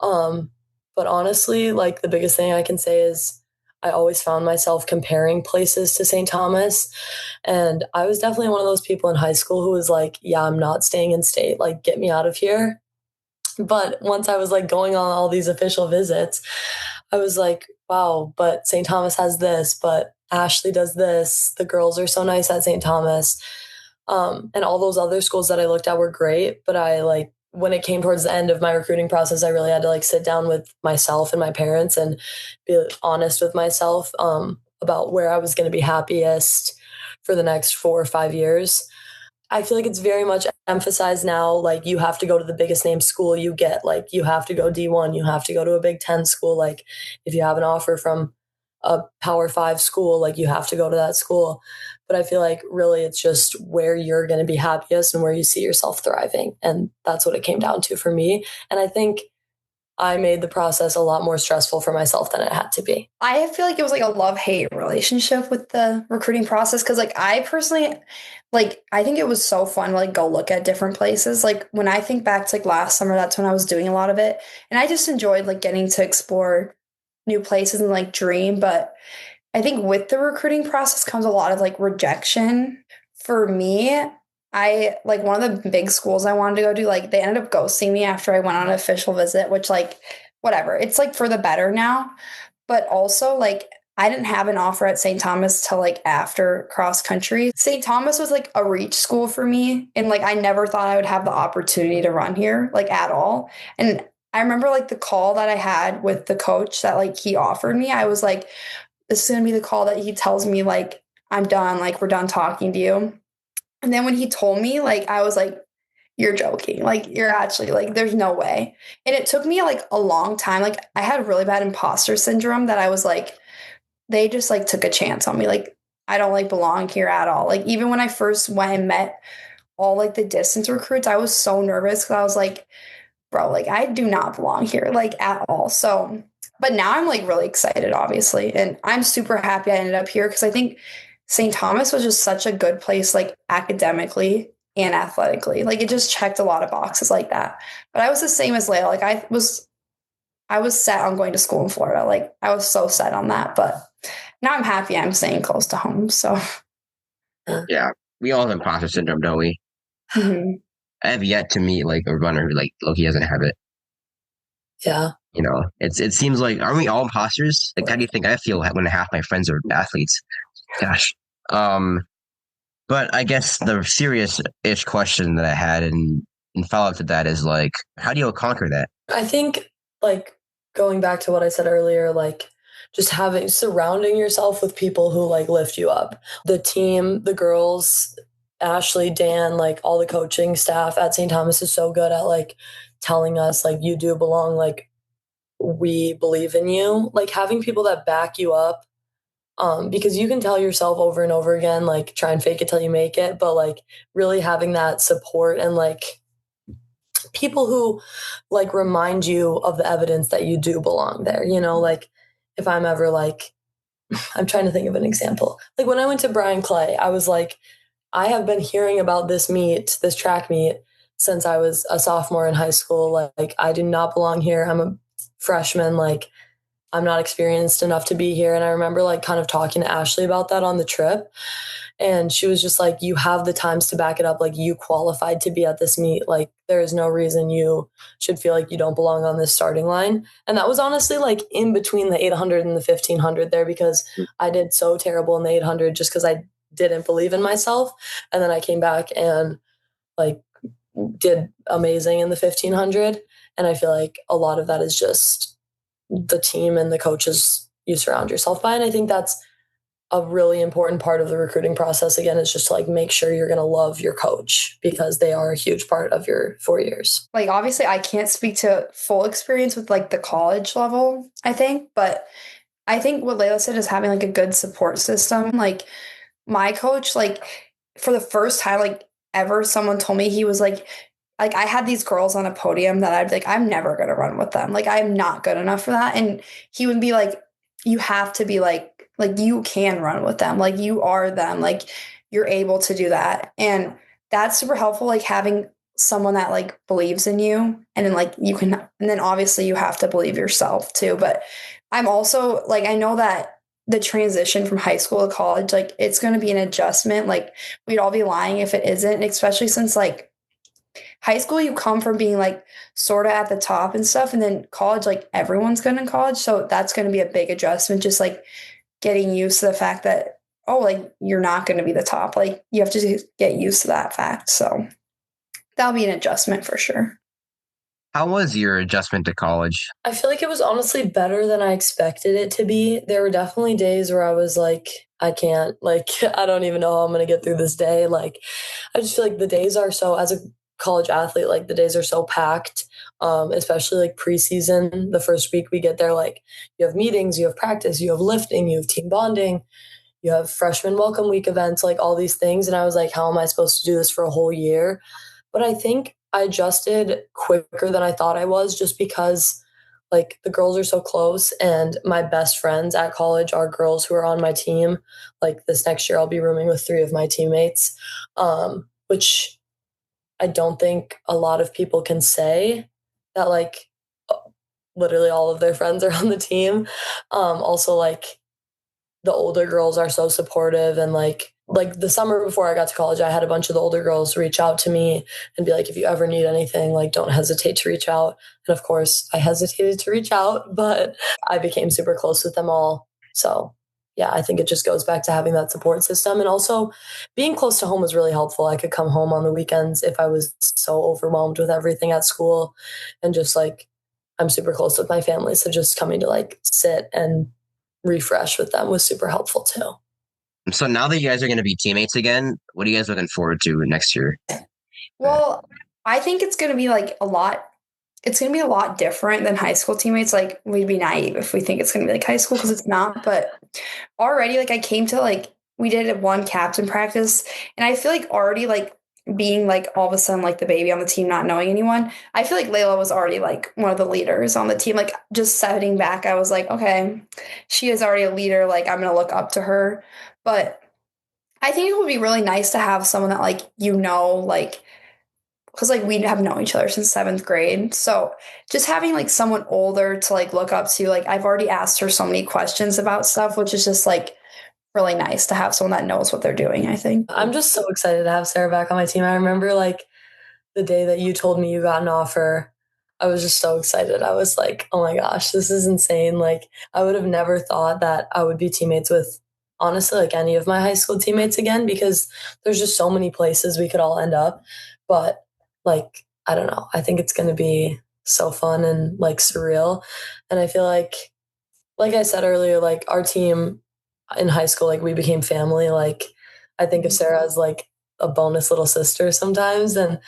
B: But honestly, like the biggest thing I can say is I always found myself comparing places to St. Thomas. And I was definitely one of those people in high school who was like, yeah, I'm not staying in state. Like, get me out of here. But once I was like going on all these official visits, I was like, wow, but St. Thomas has this, but Ashley does this. The girls are so nice at St. Thomas. And all those other schools that I looked at were great. But I like, when it came towards the end of my recruiting process, I really had to like sit down with myself and my parents and be honest with myself about where I was going to be happiest for the next 4 or 5 years. I feel like it's very much emphasized now, like you have to go to the biggest name school you get. Like you have to go D1, you have to go to a Big Ten school. Like if you have an offer from a Power 5 school, like you have to go to that school. But I feel like really it's just where you're going to be happiest and where you see yourself thriving. And that's what it came down to for me. And I think I made the process a lot more stressful for myself than it had to be.
C: I feel like it was like a love-hate relationship with the recruiting process, because like I personally, like I think it was so fun to like go look at different places. Like when I think back to like last summer, that's when I was doing a lot of it, and I just enjoyed like getting to explore new places and like dream. But I think with the recruiting process comes a lot of like rejection. For me, I like one of the big schools I wanted to go to, like they ended up ghosting me after I went on an official visit, which like whatever, it's like for the better now. But also like I didn't have an offer at St. Thomas till like after cross country. St. Thomas was like a reach school for me, and like I never thought I would have the opportunity to run here like at all. And I remember like the call that I had with the coach that like he offered me, I was like, this is gonna be the call that he tells me like I'm done, like we're done talking to you. And then when he told me, like, I was like, you're joking. Like, you're actually like, there's no way. And it took me like a long time. Like, I had really bad imposter syndrome that I was like, they just like took a chance on me. Like, I don't like belong here at all. Like, even when I first went and met all like the distance recruits, I was so nervous because I was like, bro, like, I do not belong here, like, at all. So, but now I'm like really excited, obviously. And I'm super happy I ended up here, because I think St. Thomas was just such a good place, like academically and athletically. Like it just checked a lot of boxes like that. But I was the same as Layla. Like I was set on going to school in Florida. Like I was so set on that. But now I'm happy I'm staying close to home. So
A: Yeah, we all have imposter syndrome, don't we?
C: mm-hmm.
A: I have yet to meet like a runner who like Loki doesn't have it.
B: Yeah.
A: You know, it seems like, aren't we all imposters? Like, how do you think I feel when half my friends are athletes? Gosh. But I guess the serious-ish question that I had and follow up to that is like, how do you conquer that?
B: I think like going back to what I said earlier, like just surrounding yourself with people who like lift you up. The team, the girls, Ashley, Dan, like all the coaching staff at St. Thomas is so good at like telling us like you do belong, like we believe in you. Like having people that back you up. Because you can tell yourself over and over again, like try and fake it till you make it, but like really having that support and like people who like remind you of the evidence that you do belong there. You know, like if I'm ever like, I'm trying to think of an example. Like when I went to Brian Clay, I was like, I have been hearing about this meet, this track meet, since I was a sophomore in high school. Like I do not belong here. I'm a freshman. Like I'm not experienced enough to be here. And I remember like kind of talking to Ashley about that on the trip. And she was just like, you have the times to back it up. Like you qualified to be at this meet. Like there is no reason you should feel like you don't belong on this starting line. And that was honestly like in between the 800 and the 1500 there, because I did so terrible in the 800 just because I didn't believe in myself. And then I came back and like did amazing in the 1500. And I feel like a lot of that is just the team and the coaches you surround yourself by. And I think that's a really important part of the recruiting process. Again, is just to like make sure you're going to love your coach, because they are a huge part of your 4 years.
C: Like obviously I can't speak to full experience with like the college level, I think, but I think what Layla said is having like a good support system. Like my coach, like for the first time like ever, someone told me, he was like I had these girls on a podium that I'd be like, I'm never going to run with them. Like I'm not good enough for that. And he would be like, you have to be like you can run with them. Like you are them. Like you're able to do that. And that's super helpful. Like having someone that like believes in you, and then like you can, and then obviously you have to believe yourself too. But I'm also like, I know that the transition from high school to college, like it's going to be an adjustment. Like we'd all be lying if it isn't, especially since like high school, you come from being like sort of at the top and stuff. And then college, like everyone's going to college. So that's going to be a big adjustment. Just like getting used to the fact that, oh, like you're not going to be the top. Like you have to get used to that fact. So that'll be an adjustment for sure.
A: How was your adjustment to college?
B: I feel like it was honestly better than I expected it to be. There were definitely days where I was like, I can't, like, I don't even know how I'm going to get through this day. Like, I just feel like the days are so, as a college athlete, like the days are so packed, especially like preseason. The first week we get there, like you have meetings, you have practice, you have lifting, you have team bonding, you have freshman welcome week events, like all these things. And I was like, how am I supposed to do this for a whole year? But I think I adjusted quicker than I thought I was, just because like the girls are so close, and my best friends at college are girls who are on my team. Like this next year I'll be rooming with 3 of my teammates, which I don't think a lot of people can say that like literally all of their friends are on the team. Also like the older girls are so supportive, and like the summer before I got to college, I had a bunch of the older girls reach out to me and be like, if you ever need anything, like don't hesitate to reach out. And of course I hesitated to reach out, but I became super close with them all. So yeah, I think it just goes back to having that support system. And also being close to home was really helpful. I could come home on the weekends if I was so overwhelmed with everything at school, and just like I'm super close with my family. So just coming to like sit and refresh with them was super helpful too.
A: So now that you guys are going to be teammates again, what are you guys looking forward to next year?
C: Well, I think it's going to be like it's going to be a lot different than high school teammates. Like we'd be naive if we think it's going to be like high school, because it's not. But already like I came to like, we did one captain practice, and I feel like already like being like all of a sudden like the baby on the team, not knowing anyone, I feel like Layla was already like one of the leaders on the team. Like just sitting back, I was like, okay, she is already a leader. Like I'm going to look up to her. But I think it would be really nice to have someone that like, like, because like we have known each other since 7th grade. So just having like someone older to like look up to, like I've already asked her so many questions about stuff, which is just like really nice to have someone that knows what they're doing, I think.
B: I'm just so excited to have Sarah back on my team. I remember like the day that you told me you got an offer, I was just so excited. I was like, oh my gosh, this is insane. Like I would have never thought that I would be teammates with, honestly, like any of my high school teammates again, because there's just so many places we could all end up. But like, I don't know. I think it's going to be so fun and like surreal. And I feel like I said earlier, like our team in high school, like we became family. Like I think of Sarah as like a bonus little sister sometimes. And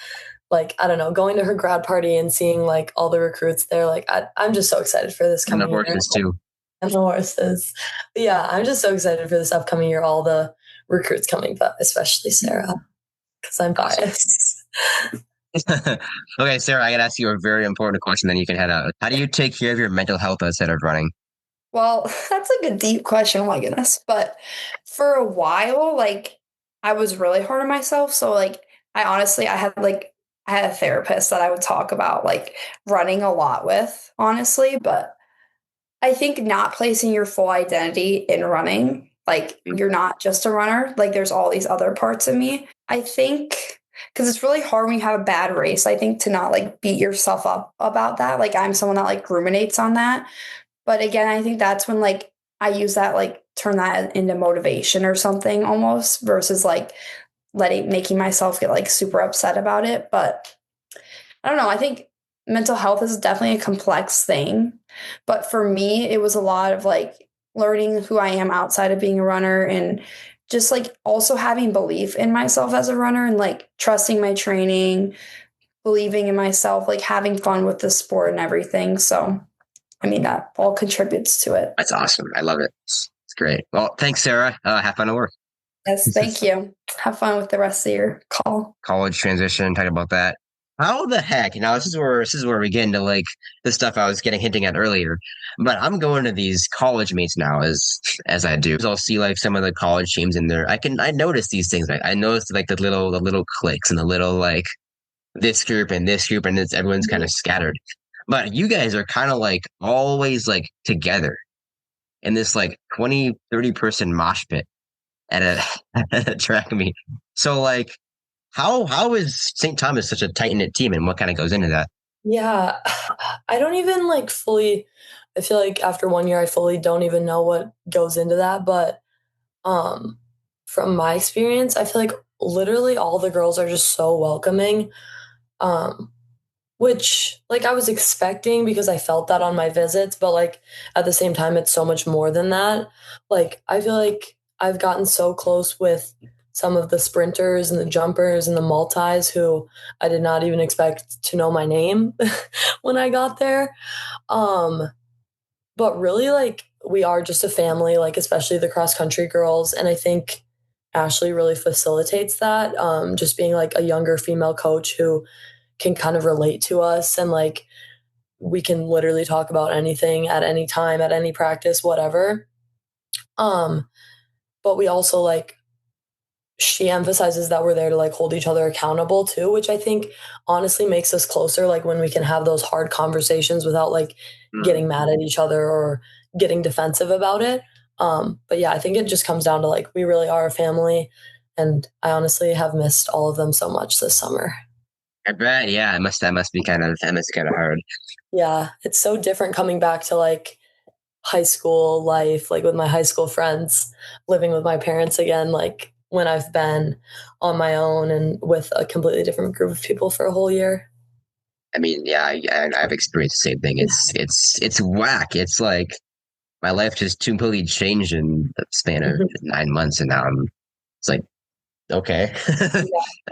B: like, I don't know, going to her grad party and seeing like all the recruits there, like I'm just so excited for this coming year.
A: And the horses too.
B: And the horses. But yeah, I'm just so excited for this upcoming year, all the recruits coming, but especially Sarah, because I'm biased.
A: Okay, Sarah, I gotta ask you a very important question, then you can head out. How do you take care of your mental health outside of running?
C: Well, that's like a deep question, oh my goodness. But for a while, like I was really hard on myself. So like I honestly I had a therapist that I would talk about like running a lot with, honestly. But I think not placing your full identity in running, like you're not just a runner, like there's all these other parts of me. I think because it's really hard when you have a bad race, I think to not like beat yourself up about that. Like I'm someone that like ruminates on that. But again, I think that's when like I use that like turn that into motivation or something almost versus like making myself get like super upset about it. But I don't know. I think mental health is definitely a complex thing. But for me, it was a lot of like learning who I am outside of being a runner and just like also having belief in myself as a runner and like trusting my training, believing in myself, like having fun with the sport and everything. So, I mean, that all contributes to it.
A: That's awesome. I love it. It's great. Well, thanks, Sarah. Have fun at work.
C: Yes, thank you. Have fun with the rest of your call.
A: College transition, talk about that. How the heck? Now this is where we get into like the stuff I was getting hinting at earlier. But I'm going to these college meets now as I do. So I'll see like some of the college teams in there. I notice these things. Like I notice like the little cliques and the little like this group and everyone's kind of scattered. But you guys are kind of like always like together in this like 20, 30 person mosh pit at a, at a track meet. So like how is St. Thomas such a tight knit team, and what kind of goes into that?
B: Yeah, I don't even like fully. I feel like after 1 year, I fully don't even know what goes into that. But um, from my experience, I feel like literally all the girls are just so welcoming. Um, which like I was expecting because I felt that on my visits, but like at the same time, it's so much more than that. Like I feel like I've gotten so close with some of the sprinters and the jumpers and the multis who I did not even expect to know my name when I got there. Um, but really, like we are just a family, like especially the cross country girls, and I think Ashley really facilitates that. Just being like a younger female coach who can kind of relate to us and like we can literally talk about anything at any time, at any practice, whatever. Um, but we also like she emphasizes that we're there to like hold each other accountable too, which I think honestly makes us closer. Like when we can have those hard conversations without like getting mad at each other or getting defensive about it. But yeah, I think it just comes down to like we really are a family, and I honestly have missed all of them so much this summer.
A: I bet, yeah, that must be kind of hard.
B: Yeah, it's so different coming back to like high school life, like with my high school friends, living with my parents again, like when I've been on my own and with a completely different group of people for a whole year.
A: I mean, yeah, I've experienced the same thing. It's whack. It's like my life just completely changed in the span of 9 months, and now it's like okay,
B: Yeah,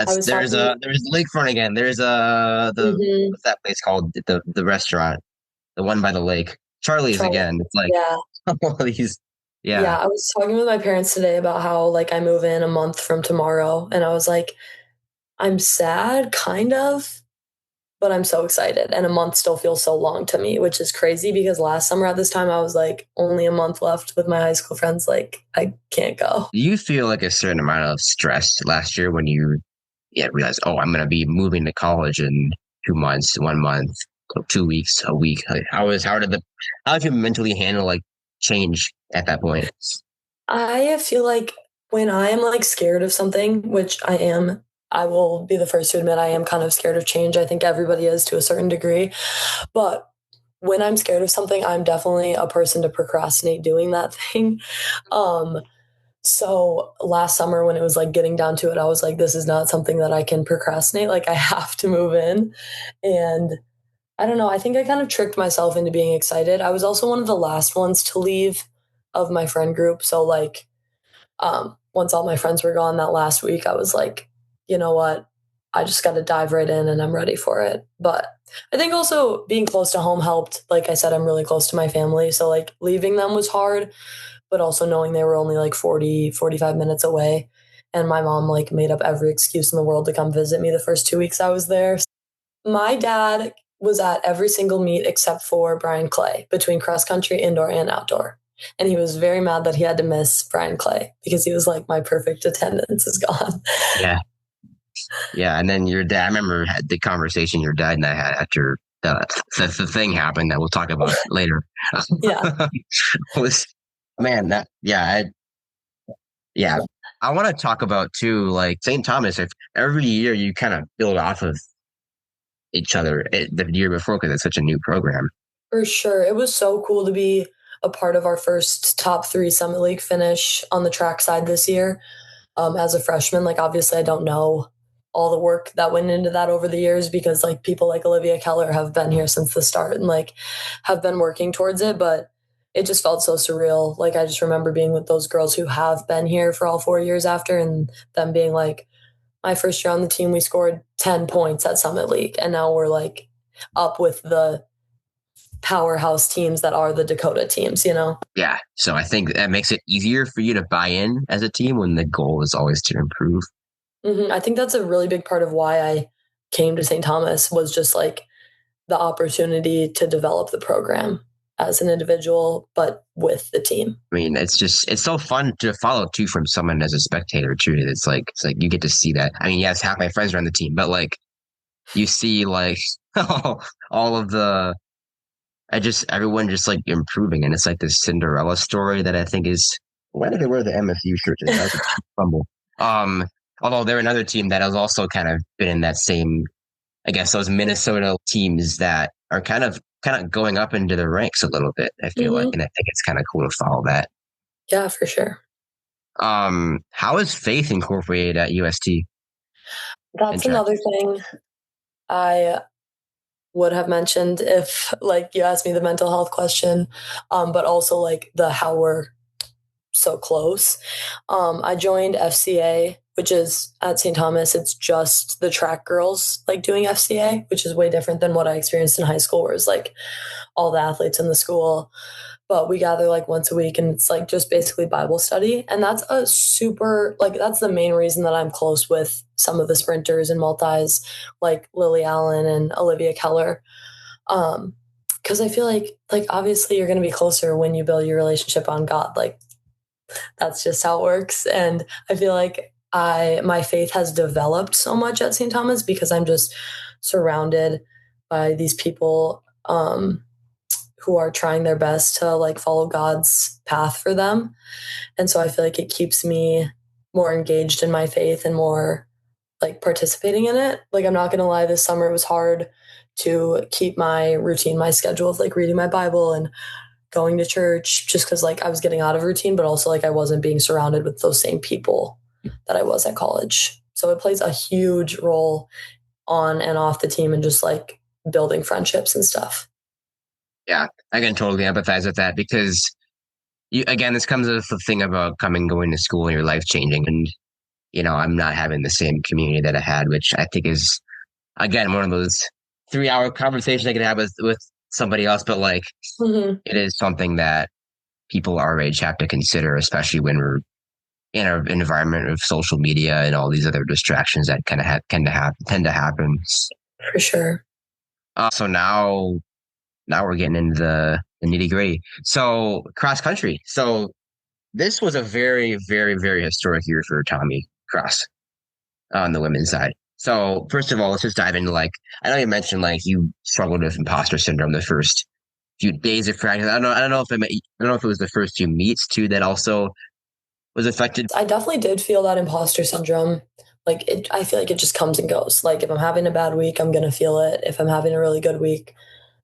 B: I
A: that's
B: was talking.
A: there's Lakefront again. There's the
B: Mhm.
A: what's that place called, the restaurant, the one by the lake, Charlie's
B: Trying.
A: again. It's like
B: Yeah.
A: all these,
B: Yeah.
A: yeah.
B: I was talking with my parents today about how like I move in a month from tomorrow. And I was like, I'm sad, kind of, but I'm so excited. And a month still feels so long to me, which is crazy because last summer at this time I was like only a month left with my high school friends. Like I can't go.
A: Do you feel like a certain amount of stress last year when you realized, oh, I'm gonna be moving to college in 2 months, 1 month, 2 weeks, a week? Like, how did you mentally handle like change at that point?
B: I feel like when I am like scared of something, which I am, I will be the first to admit I am kind of scared of change. I think everybody is to a certain degree. But when I'm scared of something, I'm definitely a person to procrastinate doing that thing. Um, so last summer when it was like getting down to it, I was like, this is not something that I can procrastinate. Like I have to move in. And I don't know. I think I kind of tricked myself into being excited. I was also one of the last ones to leave of my friend group. So like once all my friends were gone that last week, I was like, you know what? I just got to dive right in and I'm ready for it. But I think also being close to home helped. Like I said, I'm really close to my family. So like leaving them was hard, but also knowing they were only like 40, 45 minutes away And my mom like made up every excuse in the world to come visit me the first 2 weeks I was there. My dad was at every single meet except for Brian Clay between cross country, indoor, and outdoor. And he was very mad that he had to miss Brian Clay because he was like, my perfect attendance is gone.
A: Yeah. Yeah. And then your dad, I remember the conversation your dad and I had after the thing happened that we'll talk about later.
B: Yeah.
A: I want to talk about too, like St. Thomas, if every year you kind of build off of each other the year before because it's such a new program.
B: For sure. It was so cool to be a part of our first top 3 Summit League finish on the track side this year. As a freshman, like obviously I don't know all the work that went into that over the years because like people like Olivia Keller have been here since the start and like have been working towards it, but it just felt so surreal. Like I just remember being with those girls who have been here for all 4 years after and them being like, my first year on the team, we scored 10 points at Summit League. And now we're like up with the powerhouse teams that are the Dakota teams, you know?
A: Yeah. So I think that makes it easier for you to buy in as a team when the goal is always to improve.
B: Mm-hmm. I think that's a really big part of why I came to St. Thomas was just like the opportunity to develop the program as an individual, but with the team.
A: I mean, it's so fun to follow too from someone as a spectator too. It's like you get to see that. I mean, yes, half my friends are on the team, but like you see like all of the, everyone just like improving. And it's like this Cinderella story that I think is, why did they wear the MSU shirt? That's a fumble. Although they're another team that has also kind of been in that same, I guess, those Minnesota teams that are kind of going up into the ranks a little bit, I feel like. And I think it's kind of cool to follow that.
B: Yeah, for sure.
A: How is faith incorporated at UST?
B: That's another thing I would have mentioned if like you asked me the mental health question, but also like the how we're so close. I joined FCA, which is at St. Thomas. It's just the track girls like doing FCA, which is way different than what I experienced in high school, where it's like all the athletes in the school. But we gather like once a week and it's like just basically Bible study. And that's a super, like, that's the main reason that I'm close with some of the sprinters and multis like Lily Allen and Olivia Keller. Because I feel like obviously you're going to be closer when you build your relationship on God. Like that's just how it works. And I feel like my faith has developed so much at St. Thomas because I'm just surrounded by these people who are trying their best to like follow God's path for them. And so I feel like it keeps me more engaged in my faith and more like participating in it. Like I'm not going to lie, this summer it was hard to keep my routine, my schedule of like reading my Bible and going to church just because like I was getting out of routine, but also like I wasn't being surrounded with those same people that I was at college. So it plays a huge role on and off the team and just like building friendships and stuff.
A: Yeah, I can totally empathize with that because again, this comes with the thing about going to school and your life changing. And, you know, I'm not having the same community that I had, which I think is, again, one of those 3-hour conversations I could have with somebody else. But like, It is something that people our age have to consider, especially when we're in an environment of social media and all these other distractions that kind of tend to happen.
B: For sure.
A: So now we're getting into the nitty gritty. So cross country. So this was a very, very, very historic year for Tommy Cross on the women's side. So first of all, let's just dive into like, I know you mentioned like you struggled with imposter syndrome the first few days of practice. I don't know if it was the first few meets too that also was affected.
B: I definitely did feel that imposter syndrome. Like I feel like it just comes and goes. Like if I'm having a bad week, I'm going to feel it. If I'm having a really good week,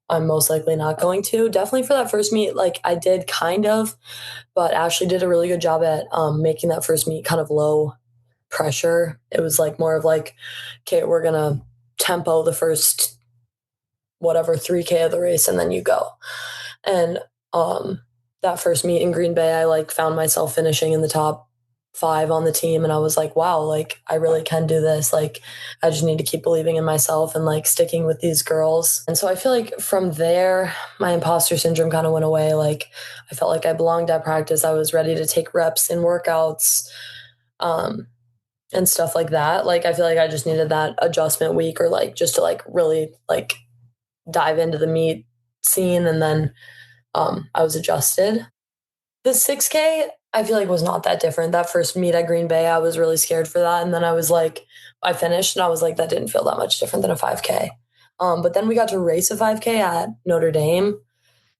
B: I'm most likely not going to. Definitely for that first meet, like I did kind of, but Ashley did a really good job at making that first meet kind of low pressure. It was like more of like, okay, we're going to tempo the first whatever 3K of the race and then you go. And that first meet in Green Bay, I like found myself finishing in the top 5 on the team. And I was like, wow, like I really can do this. Like I just need to keep believing in myself and like sticking with these girls. And so I feel like from there, my imposter syndrome kind of went away. Like I felt like I belonged at practice. I was ready to take reps in workouts. and stuff like that. Like, I feel like I just needed that adjustment week or like just to like really like dive into the meet scene. And then I was adjusted. The 6K, I feel like was not that different. That first meet at Green Bay, I was really scared for that. And then I finished and I was like, that didn't feel that much different than a 5K. But then we got to race a 5K at Notre Dame,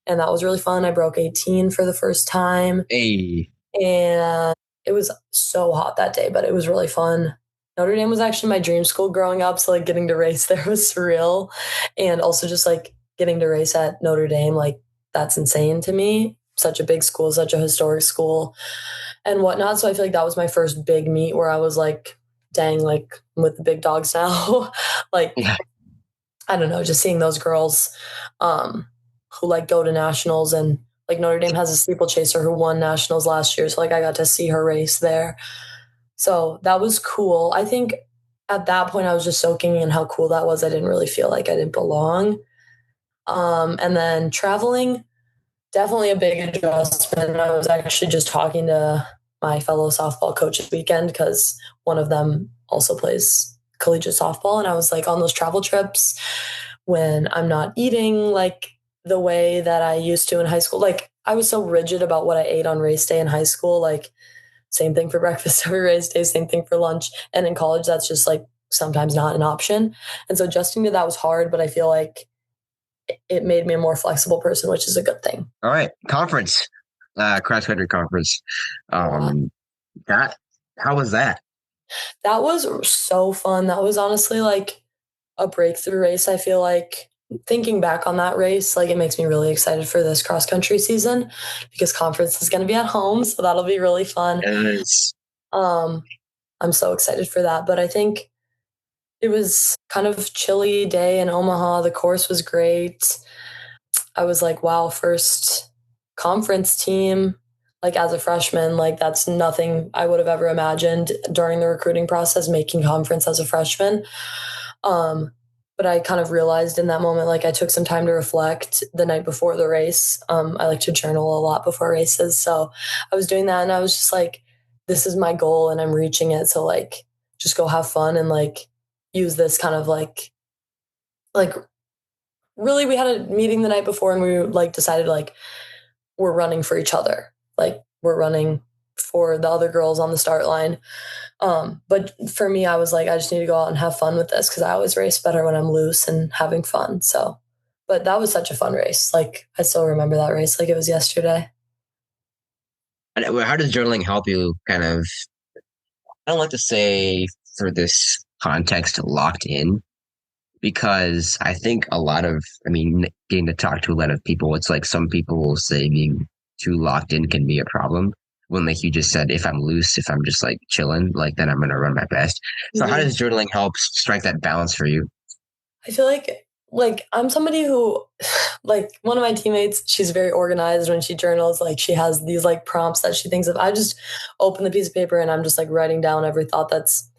B: and that was really fun. I broke 18 for the first time.
A: Hey.
B: And it was so hot that day, but it was really fun. Notre Dame was actually my dream school growing up, so like getting to race there was surreal. And also just like getting to race at Notre Dame, like that's insane to me. Such a big school, such a historic school and whatnot. So I feel like that was my first big meet where I was like, dang, like I'm with the big dogs now. Like,
A: Yeah.
B: I don't know, just seeing those girls who like go to nationals, and like Notre Dame has a steeplechaser who won nationals last year. So like I got to see her race there. So that was cool. I think at that point I was just soaking in how cool that was. I didn't really feel like I didn't belong. And then traveling, definitely a big adjustment. I was actually just talking to my fellow softball coach this weekend because one of them also plays collegiate softball. And I was like, on those travel trips when I'm not eating like the way that I used to in high school, like I was so rigid about what I ate on race day in high school, like same thing for breakfast every race day, same thing for lunch. And in college, that's just like sometimes not an option. And so adjusting to that was hard, but I feel like it made me a more flexible person, which is a good thing.
A: All right. Conference, cross country conference. How was that?
B: That was so fun. That was honestly like a breakthrough race. I feel like thinking back on that race, like it makes me really excited for this cross country season because conference is going to be at home. So that'll be really fun.
A: Yes.
B: I'm so excited for that. But I think it was kind of chilly day in Omaha. The course was great. I was like, wow, first conference team, like as a freshman, like that's nothing I would have ever imagined during the recruiting process, making conference as a freshman. But I kind of realized in that moment, like I took some time to reflect the night before the race. I like to journal a lot before races. So I was doing that and I was just like, this is my goal and I'm reaching it. So like, just go have fun and like use this kind of like really we had a meeting the night before and we like decided like we're running for each other. Like we're running for the other girls on the start line. But for me, I was like, I just need to go out and have fun with this because I always race better when I'm loose and having fun. So, but that was such a fun race. Like I still remember that race like it was yesterday.
A: And how does journaling help you kind of, I don't like to say for this context locked in, because I think getting to talk to a lot of people, it's like some people will say being too locked in can be a problem. When like you just said, if I'm loose, if I'm just like chilling, like then I'm going to run my best. So how does journaling help strike that balance for you?
B: I feel like I'm somebody who, like one of my teammates, she's very organized when she journals. Like she has these like prompts that she thinks of. I just open the piece of paper and I'm just like writing down every thought that's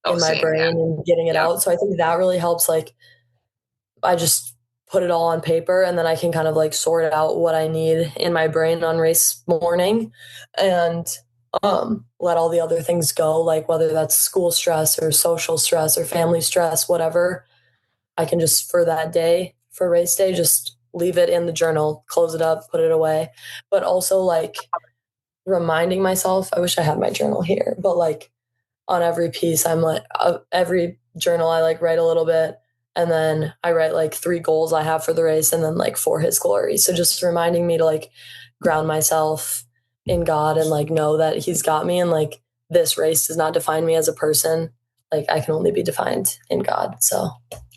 B: in my brain and getting it out. So I think that really helps. Like I just put it all on paper and then I can kind of like sort out what I need in my brain on race morning and let all the other things go, like whether that's school stress or social stress or family stress, whatever. I can just for that day, for race day, just leave it in the journal, close it up, put it away. But also like reminding myself, I wish I had my journal here, but like on every piece, I'm like, every journal, I like write a little bit. And then I write like 3 goals I have for the race and then like for his glory. So just reminding me to like ground myself in God and like know that he's got me and like this race does not define me as a person. Like I can only be defined in God. So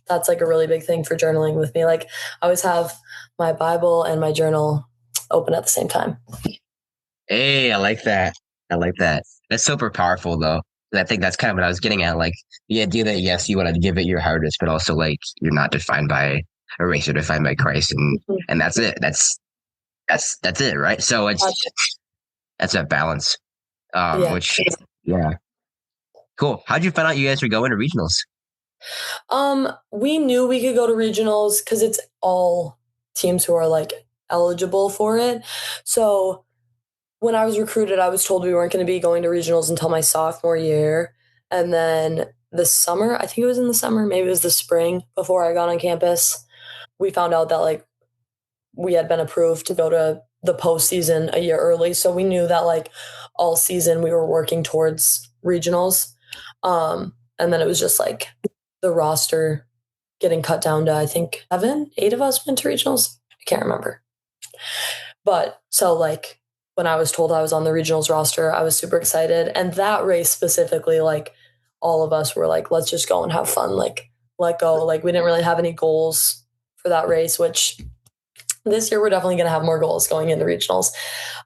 B: that's like a really big thing for journaling with me. Like I always have my Bible and my journal open at the same time.
A: Hey, I like that. That's super powerful though. And I think that's kind of what I was getting at. Like the idea that yes, you want to give it your hardest, but also like you're not defined by a race, you're defined by Christ, and that's it. That's it, right? So that's that balance. Which cool. How'd you find out you guys were going to regionals?
B: We knew we could go to regionals because it's all teams who are like eligible for it. So when I was recruited, I was told we weren't going to be going to regionals until my sophomore year. And then the summer, I think it was in the summer, maybe it was the spring before I got on campus, we found out that like we had been approved to go to the postseason a year early. So we knew that like all season we were working towards regionals. And then it was just like the roster getting cut down to, I think, 8 of us went to regionals. I can't remember. But so like when I was told I was on the regionals roster, I was super excited. And that race specifically, like all of us were like, let's just go and have fun. Like, let go. Like we didn't really have any goals for that race, which this year we're definitely going to have more goals going into regionals.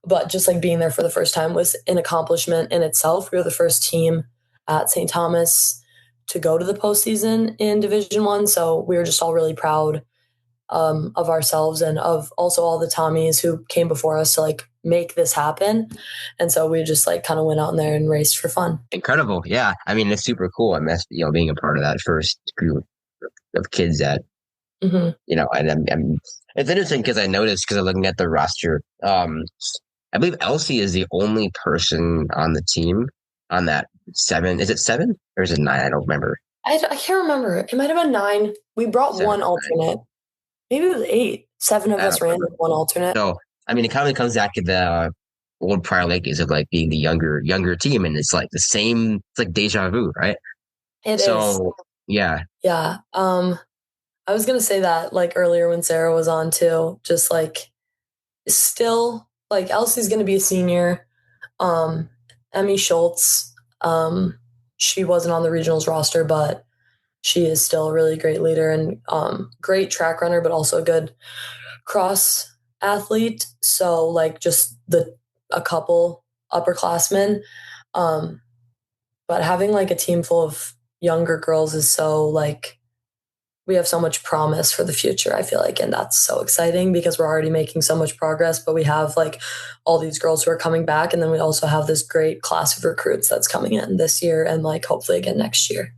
B: But just like being there for the first time was an accomplishment in itself. We were the first team at St. Thomas to go to the postseason in Division I. So we were just all really proud of ourselves and of also all the Tommies who came before us to like make this happen. And so we just like kind of went out there and raced for fun.
A: Incredible. Yeah. I mean, it's super cool. I mean, being a part of that first group of kids that, and it's interesting because I noticed, because I'm looking at the roster, I believe Elsie is the only person on the team on that 7. Is it 7 or is it 9? I don't remember.
B: I can't remember. It might have been 9. We brought 1 alternate. Maybe it was 8. 7 of us ran with 1 alternate.
A: So, I mean, it kind of comes back to the old Prior Lake is of like being the younger team, and it's like the same. It's like deja vu, right?
B: It is.
A: Yeah.
B: Yeah. I was gonna say that like earlier when Sarah was on too. Just like still like Elsie's gonna be a senior. Emmy Schultz. She wasn't on the regionals roster, but she is still a really great leader and great track runner, but also a good cross athlete. So like just a couple upperclassmen. But having like a team full of younger girls is so like, we have so much promise for the future, I feel like. And that's so exciting because we're already making so much progress, but we have like all these girls who are coming back. And then we also have this great class of recruits that's coming in this year and like hopefully again next year.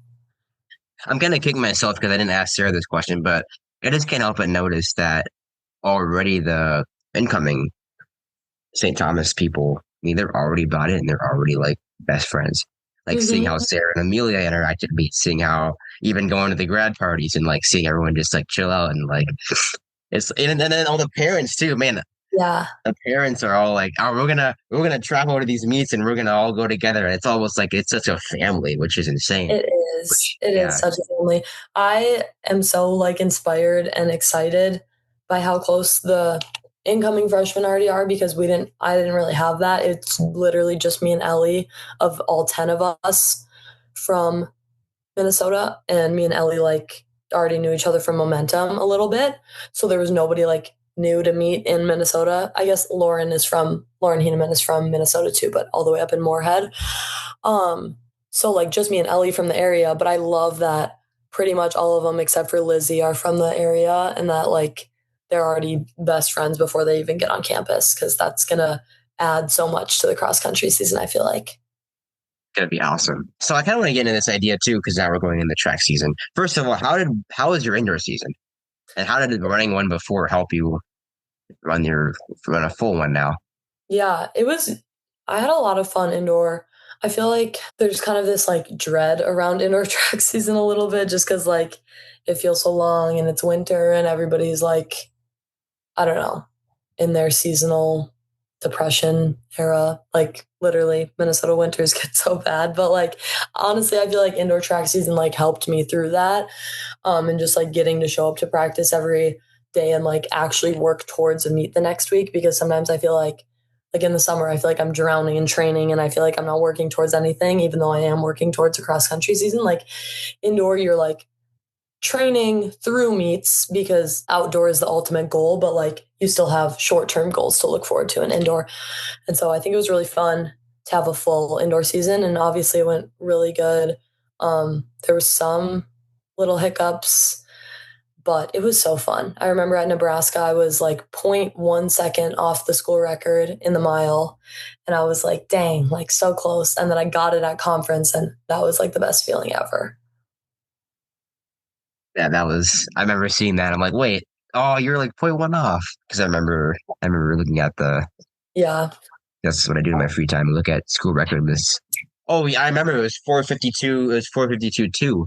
A: I'm kind of kicking myself because I didn't ask Sarah this question, but I just can't help but notice that already the incoming St. Thomas people, I mean, they're already bought in. They're already like best friends. Like seeing how Sarah and Amelia interacted with me, seeing how even going to the grad parties and like seeing everyone just like chill out and like and then all the parents too, man.
B: Yeah.
A: The parents are all like, oh, we're gonna travel to these meets and we're gonna all go together. And it's almost like it's such a family, which is insane.
B: It is. It is such a family. I am so like inspired and excited by how close the incoming freshmen already are because I didn't really have that. It's literally just me and Ellie of all 10 of us from Minnesota, and me and Ellie like already knew each other from Momentum a little bit. So there was nobody like new to meet in Minnesota. I guess Lauren Heeneman is from Minnesota too, but all the way up in Moorhead. So like just me and Ellie from the area, but I love that pretty much all of them except for Lizzie are from the area and that like they're already best friends before they even get on campus because that's going to add so much to the cross country season, I feel like.
A: Gonna be awesome. So I kind of want to get into this idea too, because now we're going into track season. First of all, how was your indoor season, and how did running one before help you run a full one now?
B: Yeah, I had a lot of fun indoor. I feel like there's kind of this like dread around indoor track season a little bit, just because like it feels so long and it's winter and everybody's like, I don't know, in their seasonal depression era. Like literally Minnesota winters get so bad, but like honestly I feel like indoor track season like helped me through that, and just like getting to show up to practice every day and like actually work towards a meet the next week, because sometimes I feel like in the summer I feel like I'm drowning in training and I feel like I'm not working towards anything, even though I am working towards a cross country season. Like indoor you're like training through meets because outdoor is the ultimate goal, but like you still have short-term goals to look forward to in indoor. And so I think it was really fun to have a full indoor season, and obviously it went really good. There was some little hiccups, but it was so fun. I remember at Nebraska, I was like 0.1 second off the school record in the mile. And I was like, dang, like so close. And then I got it at conference, and that was like the best feeling ever.
A: Yeah, I remember seeing that. I'm like, wait, oh, you're like 0.1 off. Because I remember looking at
B: yeah.
A: That's what I do in my free time. I look at school record lists Oh, yeah, I remember it was 452. It was 452 too,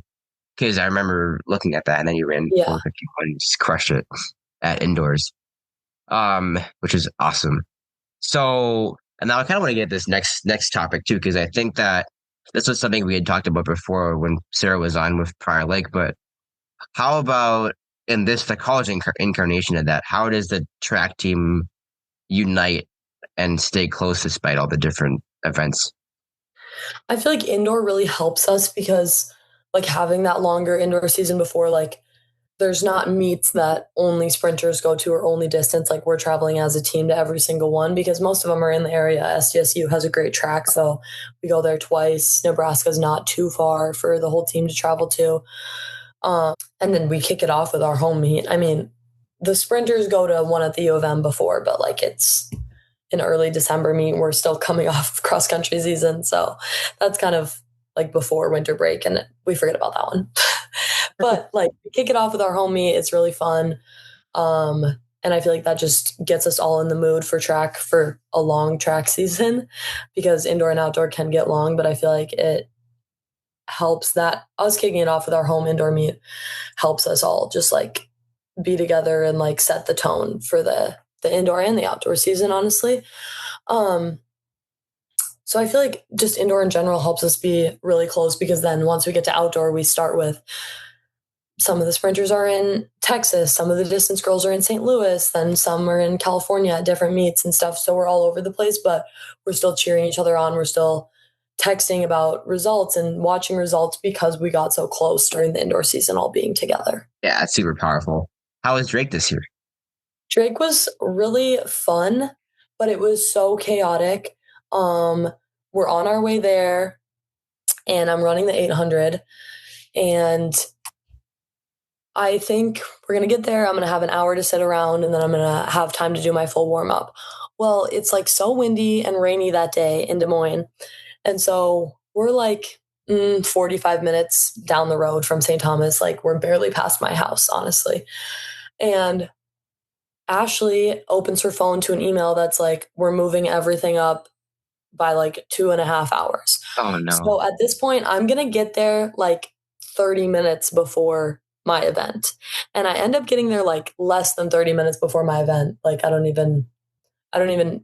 A: because I remember looking at that, and then you ran
B: Yeah.
A: 451 and just crushed it at indoors, which is awesome. So, and now I kind of want to get this next topic too, because I think that this was something we had talked about before when Sarah was on with Prior Lake. But how about in this the college incarnation of that? How does the track team unite and stay close despite all the different events?
B: I feel like indoor really helps us because like having that longer indoor season before, like there's not meets that only sprinters go to or only distance. Like we're traveling as a team to every single one because most of them are in the area. SDSU has a great track, so we go there twice. Nebraska's not too far for the whole team to travel to. And then we kick it off with our home meet. I mean, the sprinters go to one at the U of M before, but like it's an early December meet. We're still coming off cross country season. So that's kind of like before winter break, and we forget about that one. But like we kick it off with our home meet. It's really fun. And I feel like that just gets us all in the mood for track for a long track season because indoor and outdoor can get long, but I feel like it helps that us kicking it off with our home indoor meet helps us all just like be together and like set the tone for the indoor and the outdoor season, honestly. So I feel like just indoor in general helps us be really close because then once we get to outdoor, we start with some of the sprinters are in Texas, some of the distance girls are in St. Louis, then some are in California at different meets and stuff. So we're all over the place, but we're still cheering each other on. We're still texting about results and watching results because we got so close during the indoor season all being together.
A: Yeah, that's super powerful. How was Drake this year?
B: Drake was really fun, but it was so chaotic. We're on our way there and I'm running the 800 and I think we're going to get there. I'm going to have an hour to sit around and then I'm going to have time to do my full warm up. Well, it's like so windy and rainy that day in Des Moines. And so we're like 45 minutes down the road from St. Thomas. Like we're barely past my house, honestly. And Ashley opens her phone to an email that's like, we're moving everything up by like 2.5 hours.
A: Oh no.
B: So at this point, I'm going to get there like 30 minutes before my event. And I end up getting there like less than 30 minutes before my event. Like I don't even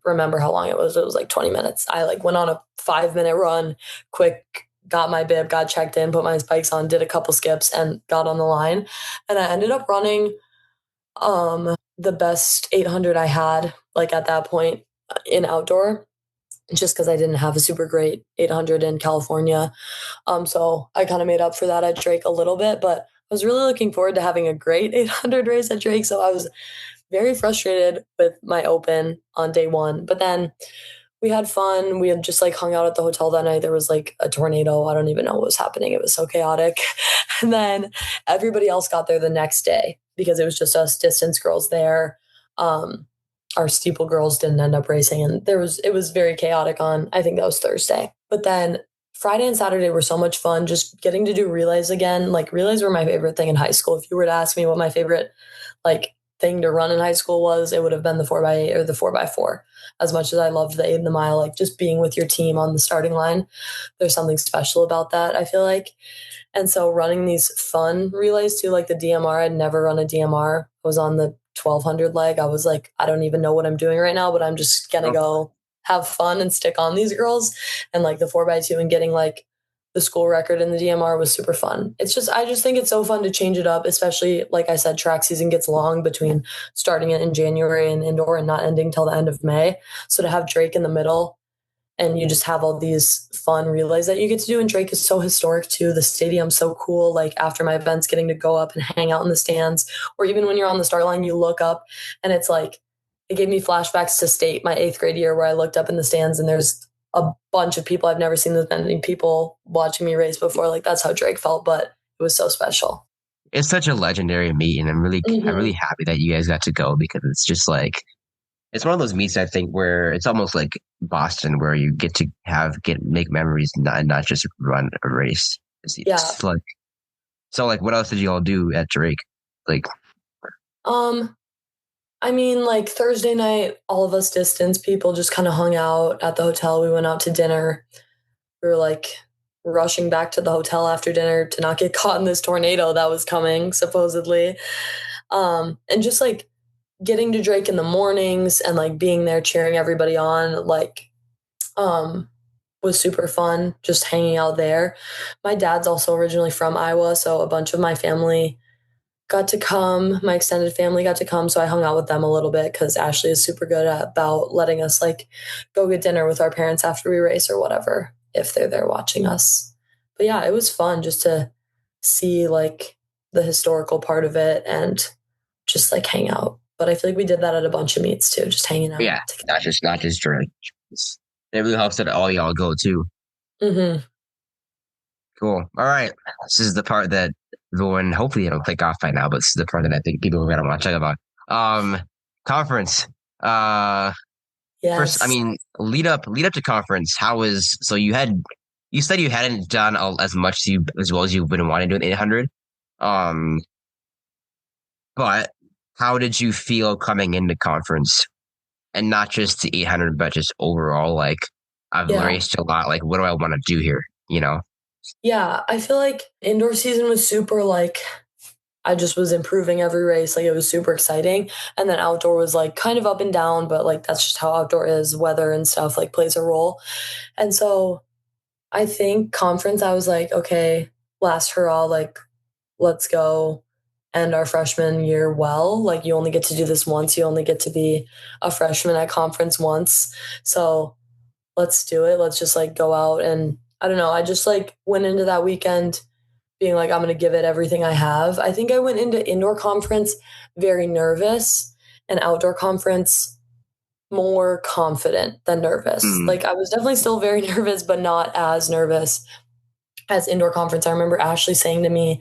B: remember how long it was. It was like 20 minutes. I like went on a 5-minute run, quick, got my bib, got checked in, put my spikes on, did a couple skips and got on the line. And I ended up running the best 800 I had like at that point in outdoor just because I didn't have a super great 800 in California. So I kind of made up for that at Drake a little bit, but I was really looking forward to having a great 800 race at Drake. So I was very frustrated with my open on day one, but then we had fun. We had just like hung out at the hotel that night. There was like a tornado. I don't even know what was happening. It was so chaotic. And then everybody else got there the next day because it was just us distance girls there. Our steeple girls didn't end up racing and it was very chaotic on, I think that was Thursday. But then Friday and Saturday were so much fun just getting to do relays again. Like relays were my favorite thing in high school. If you were to ask me what my favorite like thing to run in high school was, it would have been the 4x8 or the 4x4. As much as I loved the 8 and the mile, like just being with your team on the starting line, there's something special about that, I feel like. And so running these fun relays too, like the DMR, I'd never run a DMR. I was on the 1200 leg. I was like, I don't even know what I'm doing right now, but I'm just going to go have fun and stick on these girls. And like the 4x2 and getting like the school record in the DMR was super fun. It's just, I just think it's so fun to change it up, especially like I said, track season gets long between starting it in January and indoor and not ending till the end of May. So to have Drake in the middle and you just have all these fun relays that you get to do. And Drake is so historic too. The stadium's so cool. Like after my events, getting to go up and hang out in the stands, or even when you're on the start line, you look up and it's like, it gave me flashbacks to state my 8th grade year where I looked up in the stands and there's a bunch of people. I've never seen as many people watching me race before. Like that's how Drake felt, but it was so special.
A: It's such a legendary meet, and I'm really happy that you guys got to go because it's just like it's one of those meets I think where it's almost like Boston, where you get to make memories, not just run a race. It's like so. Like, what else did you all do at Drake? Like,
B: I mean, like Thursday night, all of us distance people just kind of hung out at the hotel. We went out to dinner. we were like rushing back to the hotel after dinner to not get caught in this tornado that was coming, supposedly. And just like getting to Drake in the mornings and like being there cheering everybody on, like, was super fun, just hanging out there. My dad's also originally from Iowa, so a bunch of my family got to come. My extended family got to come, so I hung out with them a little bit because Ashley is super good about letting us like go get dinner with our parents after we race or whatever if they're there watching us. But yeah, it was fun just to see like the historical part of it and just like hang out. But I feel like we did that at a bunch of meets too, just hanging out.
A: Yeah, not just Drake. It really helps that all y'all go too.
B: Mm-hmm.
A: Cool. All right. This is the part that everyone, hopefully it'll click off by now, but this is the part that I think people are gonna want to check about. Conference.
B: Yes.
A: First, I mean, lead up to conference. So you said you hadn't done as much as well as you've been wanting to do in 800. But how did you feel coming into conference? And not just the 800, but just overall, like, I've raced a lot. Like, what do I want to do here? You know?
B: Yeah, I feel like indoor season was super, like, I just was improving every race. Like, it was super exciting. And then outdoor was, like, kind of up and down, but, like, that's just how outdoor is. Weather and stuff, like, plays a role. And so I think conference, I was like, okay, last hurrah, like, let's go end our freshman year well. Like, you only get to do this once. You only get to be a freshman at conference once. So let's do it. Let's just like go out. And I don't know. I just like went into that weekend being like, I'm going to give it everything I have. I think I went into indoor conference very nervous and outdoor conference more confident than nervous. Like, I was definitely still very nervous, but not as nervous as indoor conference. I remember Ashley saying to me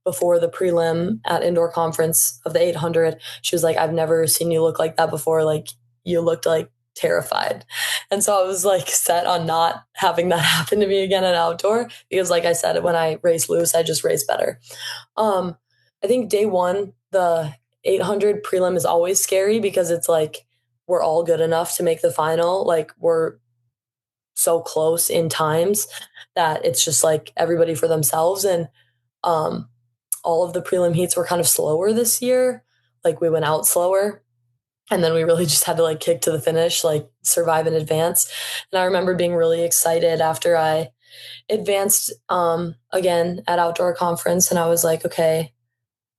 B: before the prelim at indoor conference of the 800, she was like, I've never seen you look like that before. Like, you looked like terrified. And so I was like set on not having that happen to me again at outdoor because, like I said, when I race loose, I just race better. I think day one, the 800 prelim is always scary because it's like we're all good enough to make the final. Like, we're so close in times that it's just like everybody for themselves. And all of the prelim heats were kind of slower this year. Like, we went out slower and then we really just had to like kick to the finish, like survive and advance. And I remember being really excited after I advanced again at outdoor conference. And I was like, okay,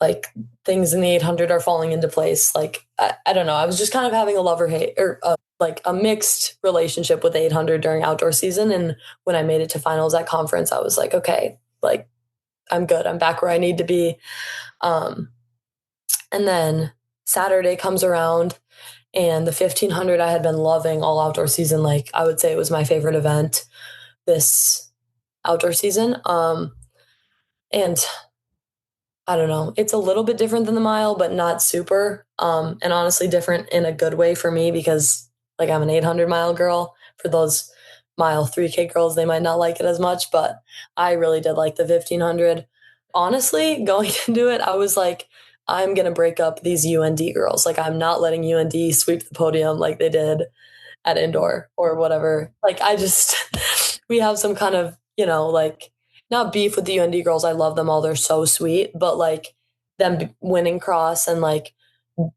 B: like things in the 800 are falling into place. Like, I don't know. I was just kind of having a love or hate or like a mixed relationship with 800 during outdoor season. And when I made it to finals at conference, I was like, okay, like, I'm good. I'm back where I need to be. And then Saturday comes around and the 1500 I had been loving all outdoor season. Like, I would say it was my favorite event this outdoor season. And I don't know, it's a little bit different than the mile, but not super. And honestly different in a good way for me because like I'm an 800 mile girl. For those mile 3K girls, they might not like it as much, but I really did like the 1500. Honestly, going into it, I was like, I'm going to break up these UND girls. Like, I'm not letting UND sweep the podium like they did at indoor or whatever. Like, I just, we have some kind of, like, not beef with the UND girls. I love them all. They're so sweet, but like them winning cross and like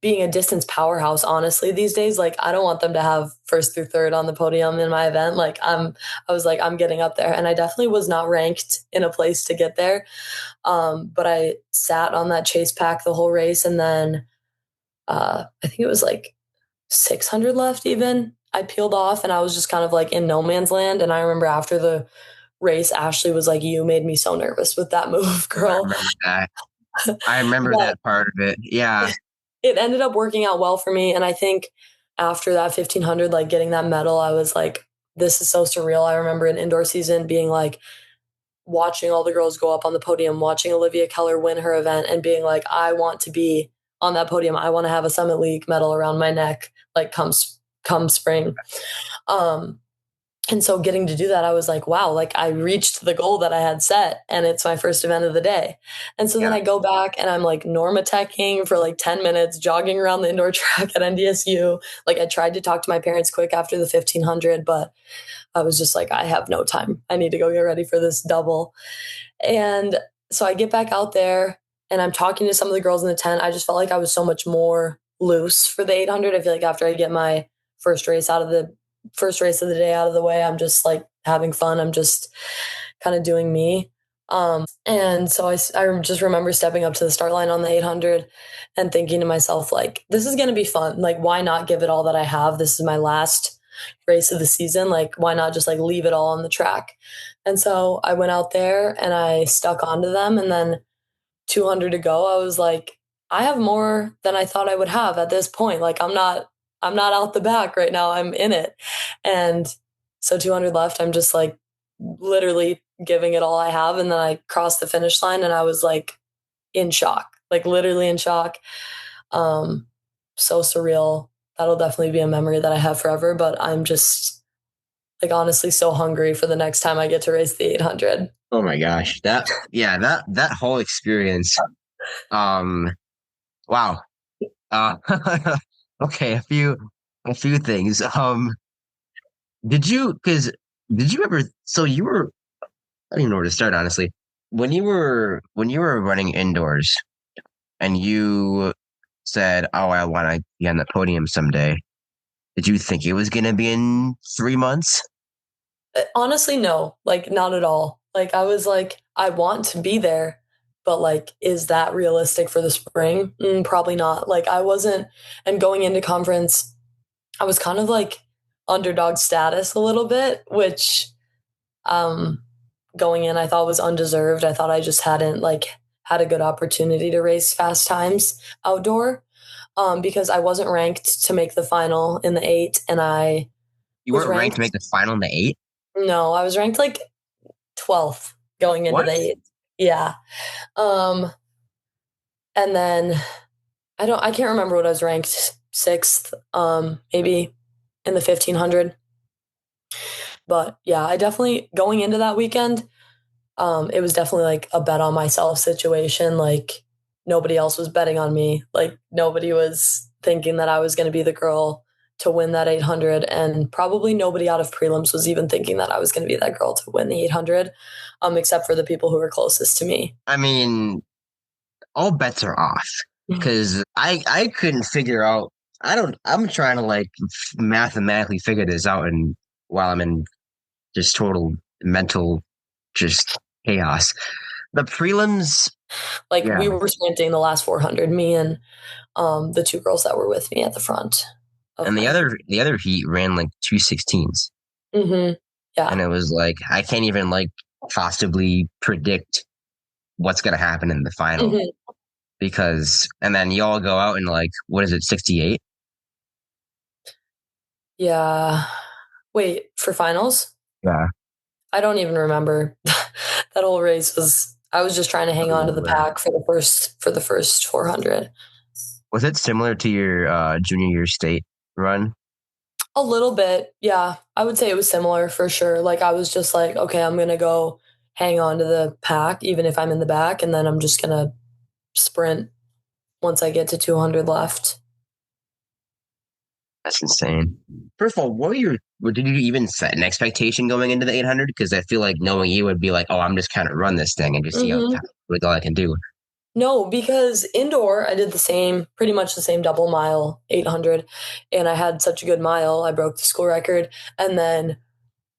B: being a distance powerhouse, honestly, these days, like, I don't want them to have first through third on the podium in my event. Like, I was like, I'm getting up there. And I definitely was not ranked in a place to get there. But I sat on that chase pack the whole race. And then I think it was like 600 left even. I peeled off and I was just kind of like in no man's land. And I remember after the race, Ashley was like, you made me so nervous with that move, girl.
A: I remember that. I remember that part of it. Yeah.
B: It ended up working out well for me. And I think after that 1500, like getting that medal, I was like, this is so surreal. I remember in indoor season being like, watching all the girls go up on the podium, watching Olivia Keller win her event and being like, I want to be on that podium. I want to have a Summit League medal around my neck, like come spring. And so getting to do that, I was like, wow, like I reached the goal that I had set and it's my first event of the day. And so then I go back and I'm like normateching for like 10 minutes, jogging around the indoor track at NDSU. Like I tried to talk to my parents quick after the 1500, but I was just like, I have no time. I need to go get ready for this double. And so I get back out there and I'm talking to some of the girls in the tent. I just felt like I was so much more loose for the 800. I feel like after I get my first race of the day out of the way, I'm just like having fun. I'm just kind of doing me. And so I just remember stepping up to the start line on the 800 and thinking to myself, like, this is going to be fun. Like, why not give it all that I have? This is my last race of the season. Like, why not just like leave it all on the track? And so I went out there and I stuck onto them. And then 200 to go, I was like, I have more than I thought I would have at this point. Like, I'm not out the back right now. I'm in it. And so 200 left, I'm just like literally giving it all I have. And then I crossed the finish line and I was like in shock, like literally in shock. So surreal. That'll definitely be a memory that I have forever, but I'm just like honestly so hungry for the next time I get to race the 800.
A: Oh my gosh. That whole experience. Wow. Uh, okay, a few things. Did you ever, so you were, I don't even know where to start, honestly. When you were running indoors and you said, "Oh, I want to be on the podium someday," did you think it was going to be in 3 months?
B: Honestly, no, like not at all. Like I was like, I want to be there, but like, is that realistic for the spring? Probably not. Like I wasn't, and going into conference, I was kind of like underdog status a little bit, which going in I thought was undeserved. I thought I just hadn't like had a good opportunity to race fast times outdoor because I wasn't ranked to make the final in the 8 and I
A: You
B: was
A: weren't ranked to
B: ranked.
A: make the final in the 8?
B: No, I was ranked like 12th going into
A: What?
B: the 8. Yeah. Um and then I can't remember what I was ranked 6th maybe in the 1500. But yeah, I definitely going into that weekend it was definitely like a bet on myself situation. Like nobody else was betting on me. Like nobody was thinking that I was going to be the girl to win that 800. And probably nobody out of prelims was even thinking that I was going to be that girl to win the 800, except for the people who were closest to me.
A: I mean, all bets are off because I couldn't figure out. I'm trying to like mathematically figure this out, and while I'm in just total mental just chaos. The prelims,
B: Like
A: yeah.
B: we were sprinting the last 400, me and the two girls that were with me at the front.
A: And the other heat ran like 2:16s.
B: Mm-hmm. Yeah.
A: And it was like I can't even like possibly predict what's gonna happen in the final.
B: Mm-hmm.
A: Because and then you all go out and like what is it, 68?
B: Yeah. Wait, for finals?
A: Yeah.
B: I don't even remember. That whole race was I was just trying to hang on to the pack for the first 400.
A: Was it similar to your junior year state run?
B: A little bit. Yeah. I would say it was similar for sure. Like I was just like, okay, I'm going to go hang on to the pack even if I'm in the back and then I'm just going to sprint once I get to 200 left.
A: That's insane. First of all, did you even set an expectation going into the 800? Because I feel like knowing you would be like, oh, I'm just kind of run this thing and just see how like all I can do.
B: No, because indoor I did pretty much the same double mile 800, and I had such a good mile. I broke the school record, and then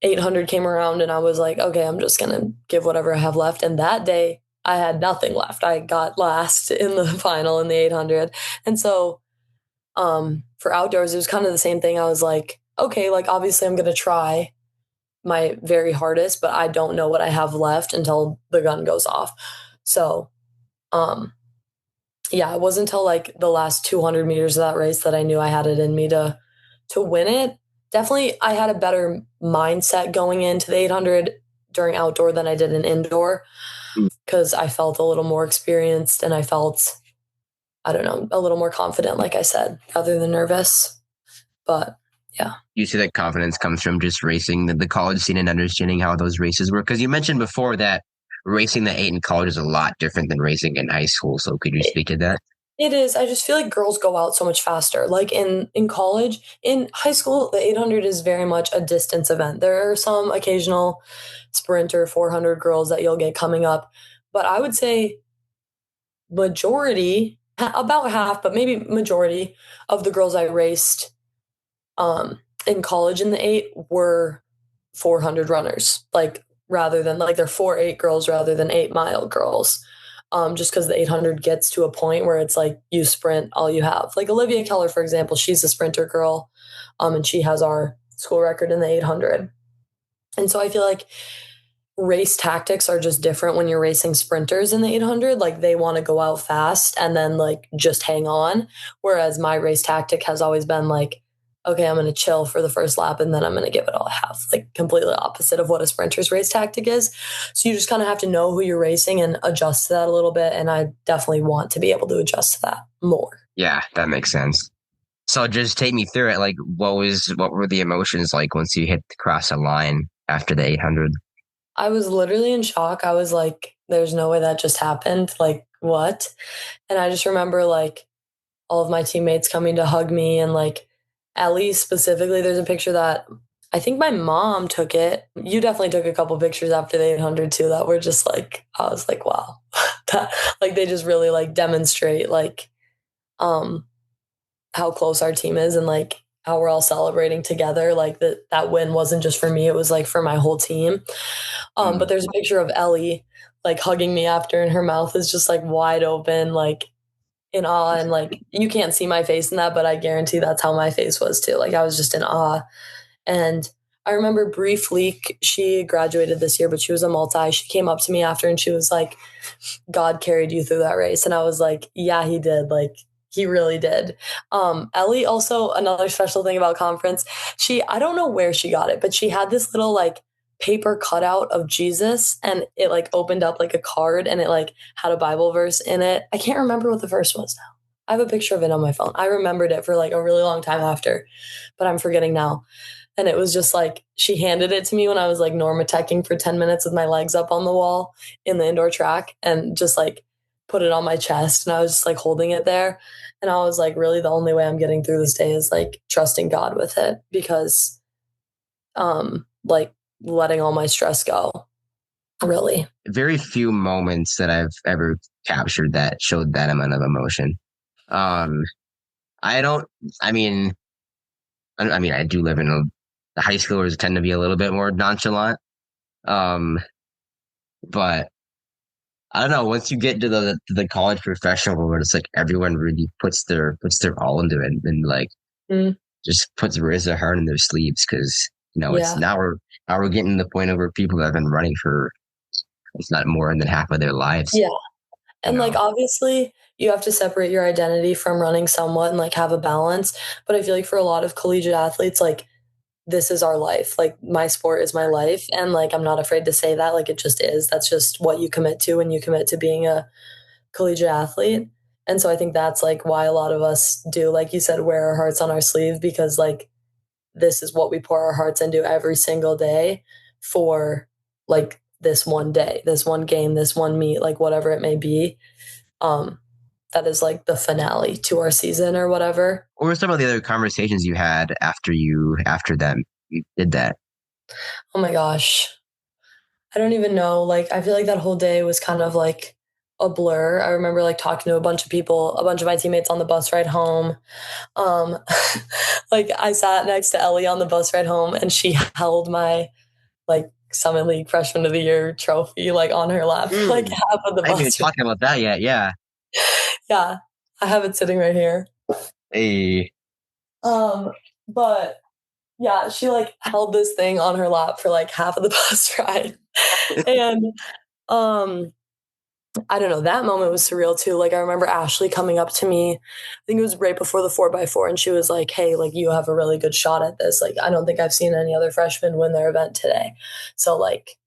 B: 800 came around, and I was like, okay, I'm just gonna give whatever I have left. And that day I had nothing left. I got last in the final in the 800, and so for outdoors, it was kind of the same thing. I was like, okay, like obviously I'm going to try my very hardest, but I don't know what I have left until the gun goes off. So, yeah, it wasn't until like the last 200 meters of that race that I knew I had it in me to win it. Definitely, I had a better mindset going into the 800 during outdoor than I did in indoor because I felt a little more experienced and I felt, I don't know, a little more confident, like I said, rather than nervous. But Yeah.
A: You see that confidence comes from just racing the college scene and understanding how those races work. Because you mentioned before that racing the 8 in college is a lot different than racing in high school. So could you speak to that?
B: It is. I just feel like girls go out so much faster. Like in college, in high school, the 800 is very much a distance event. There are some occasional sprinter 400 girls that you'll get coming up, but I would say majority, about half, but maybe majority of the girls I raced in college in the 8 were 400 runners, like rather than like they're 4-8 girls rather than 8-mile girls. Just because the 800 gets to a point where it's like you sprint all you have. Like Olivia Keller, for example, she's a sprinter girl, and she has our school record in the 800. And so I feel like race tactics are just different when you're racing sprinters in the 800. Like they want to go out fast and then like just hang on. Whereas my race tactic has always been like, okay, I'm going to chill for the first lap and then I'm going to give it all I have. Like completely opposite of what a sprinter's race tactic is. So you just kind of have to know who you're racing and adjust to that a little bit. And I definitely want to be able to adjust to that more.
A: Yeah, that makes sense. So just take me through it. Like what were the emotions like once you hit cross the line after the 800?
B: I was literally in shock. I was like, there's no way that just happened. Like, what? And I just remember like all of my teammates coming to hug me and like Ellie specifically. There's a picture that I think my mom took it. You definitely took a couple pictures after the 800 too that were just like, I was like, wow. Like they just really like demonstrate like how close our team is and like how we're all celebrating together. Like that win wasn't just for me, it was like for my whole team. But there's a picture of Ellie like hugging me after and her mouth is just like wide open, like in awe. And like you can't see my face in that, but I guarantee that's how my face was too. Like I was just in awe. And I remember briefly, she graduated this year, but she was a multi. She came up to me after and she was like, God carried you through that race. And I was like, yeah, he did. Like, he really did. Ellie, also another special thing about conference, I don't know where she got it, but she had this little like paper cutout of Jesus and it like opened up like a card and it like had a Bible verse in it. I can't remember what the verse was now. I have a picture of it on my phone. I remembered it for like a really long time after, but I'm forgetting now. And it was just like, she handed it to me when I was like norma teching for 10 minutes with my legs up on the wall in the indoor track and just like put it on my chest. And I was just like holding it there. And I was like, really the only way I'm getting through this day is like trusting God with it because like letting all my stress go. Really.
A: Very few moments that I've ever captured that showed that amount of emotion. I don't, I mean, I do live in the high schoolers tend to be a little bit more nonchalant. But I don't know, once you get to the college professional world, it's like everyone really puts their all into it and like just puts their heart in their sleeves because it's now we're getting to the point where people have been running for it's not more than half of their lives.
B: Yeah. And like obviously you have to separate your identity from running somewhat and like have a balance. But I feel like for a lot of collegiate athletes, like this is our life. Like my sport is my life. And like I'm not afraid to say that. Like it just is. That's just what you commit to when you commit to being a collegiate athlete. And so I think that's like why a lot of us do, like you said, wear our hearts on our sleeve because like this is what we pour our hearts into every single day for like this one day, this one game, this one meet, like whatever it may be. That is like the finale to our season or whatever.
A: What were some of the other conversations you had after them you did that?
B: Oh my gosh. I don't even know. Like, I feel like that whole day was kind of like a blur. I remember like talking to a bunch of people, a bunch of my teammates on the bus ride home. Like I sat next to Ellie on the bus ride home and she held my like Summit League Freshman of the Year trophy like on her lap for like half of the bus.
A: I haven't even talking about that yet. Yeah.
B: Yeah. I have it sitting right here.
A: Hey.
B: But yeah, she like held this thing on her lap for like half of the bus ride. And I don't know, that moment was surreal too. Like I remember Ashley coming up to me, I think it was right before the 4x4, and she was like, hey, like you have a really good shot at this. Like I don't think I've seen any other freshmen win their event today. So like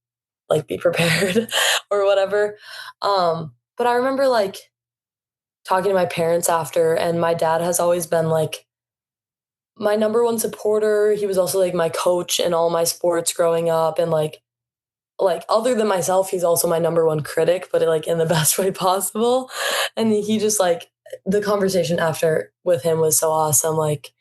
B: be prepared or whatever. But I remember like talking to my parents after, and my dad has always been like my number one supporter. He was also like my coach in all my sports growing up, and like other than myself, he's also my number one critic, but like in the best way possible. And he just like the conversation after with him was so awesome. Like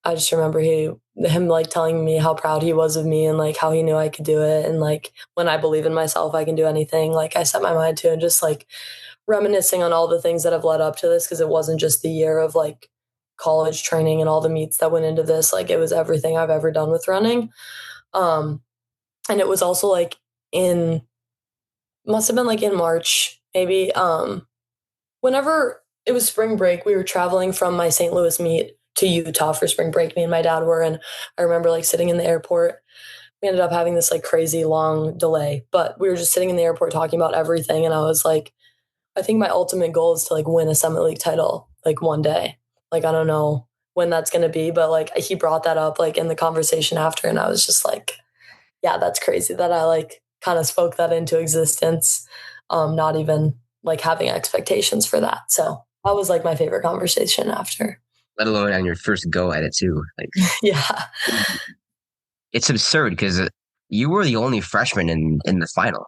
B: I just remember him like telling me how proud he was of me and like how he knew I could do it, and like when I believe in myself, I can do anything. Like I set my mind to, and just like reminiscing on all the things that have led up to this, because it wasn't just the year of like college training and all the meets that went into this. Like it was everything I've ever done with running. And it was also like must have been like in March, maybe. Whenever it was spring break, we were traveling from my St. Louis meet to Utah for spring break. Me and my dad were, and I remember like sitting in the airport. We ended up having this like crazy long delay, but we were just sitting in the airport talking about everything. And I was like, I think my ultimate goal is to like win a Summit League title like one day. Like I don't know when that's going to be, but like he brought that up like in the conversation after, and I was just like, yeah, that's crazy that I like kind of spoke that into existence, not even like having expectations for that. So that was like my favorite conversation after.
A: Let alone on your first go at it too. Like,
B: Yeah.
A: it's absurd because you were the only freshman in the final.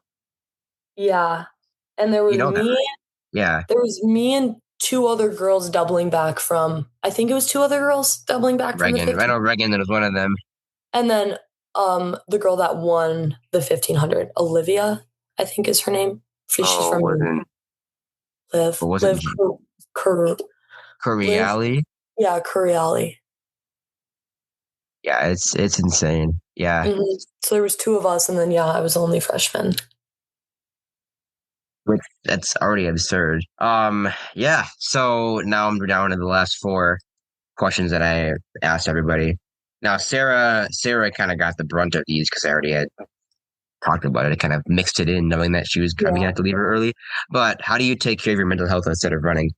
B: Yeah. And there was
A: You know that,
B: me.
A: right? Yeah.
B: There was me and two other girls doubling back from, I think it was two other girls doubling back from the
A: Reagan.
B: 15.
A: I know Reagan was one of them.
B: And then the girl that won the 1500, Olivia, I think is her name. She's from Liv.
A: Wasn't Curiali?
B: Yeah, Curiali.
A: Yeah, it's insane. Yeah.
B: Mm-hmm. So there was two of us, and then yeah, I was the only freshman.
A: That's already absurd. Yeah. So now I'm down to the last four questions that I asked everybody. Now, Sarah kind of got the brunt of these because I already had talked about it. I kind of mixed it in, knowing that she was going to have to leave her early. But how do you take care of your mental health instead of running?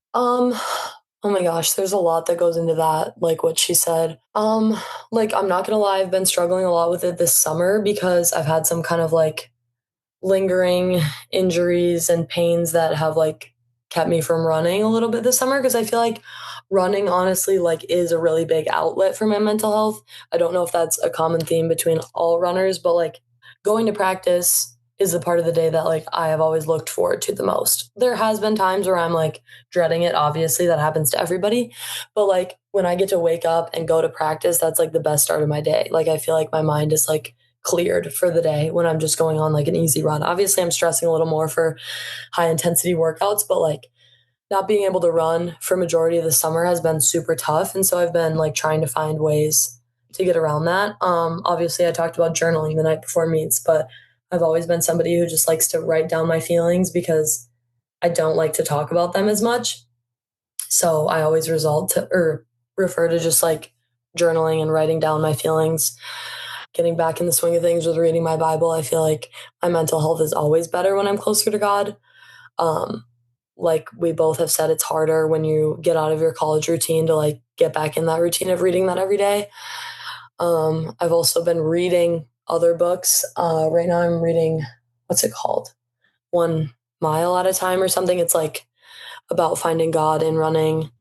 B: Oh my gosh, there's a lot that goes into that, like what she said. Like I'm not gonna lie, I've been struggling a lot with it this summer because I've had some kind of like lingering injuries and pains that have like kept me from running a little bit this summer, because I feel like running honestly like is a really big outlet for my mental health. I don't know if that's a common theme between all runners, but like going to practice is the part of the day that like I have always looked forward to the most. There has been times where I'm like dreading it, obviously that happens to everybody, but like when I get to wake up and go to practice, that's like the best start of my day. Like I feel like my mind is like cleared for the day when I'm just going on like an easy run. Obviously, I'm stressing a little more for high intensity workouts, but like not being able to run for majority of the summer has been super tough. And so I've been like trying to find ways to get around that. Obviously, I talked about journaling the night before meets, but I've always been somebody who just likes to write down my feelings because I don't like to talk about them as much. So I always refer to just like journaling and writing down my feelings. Getting back in the swing of things with reading my Bible, I feel like my mental health is always better when I'm closer to God. Like we both have said, it's harder when you get out of your college routine to like get back in that routine of reading that every day. I've also been reading other books. Right now I'm reading, what's it called? 1 Mile at a Time or something. It's like about finding God in running.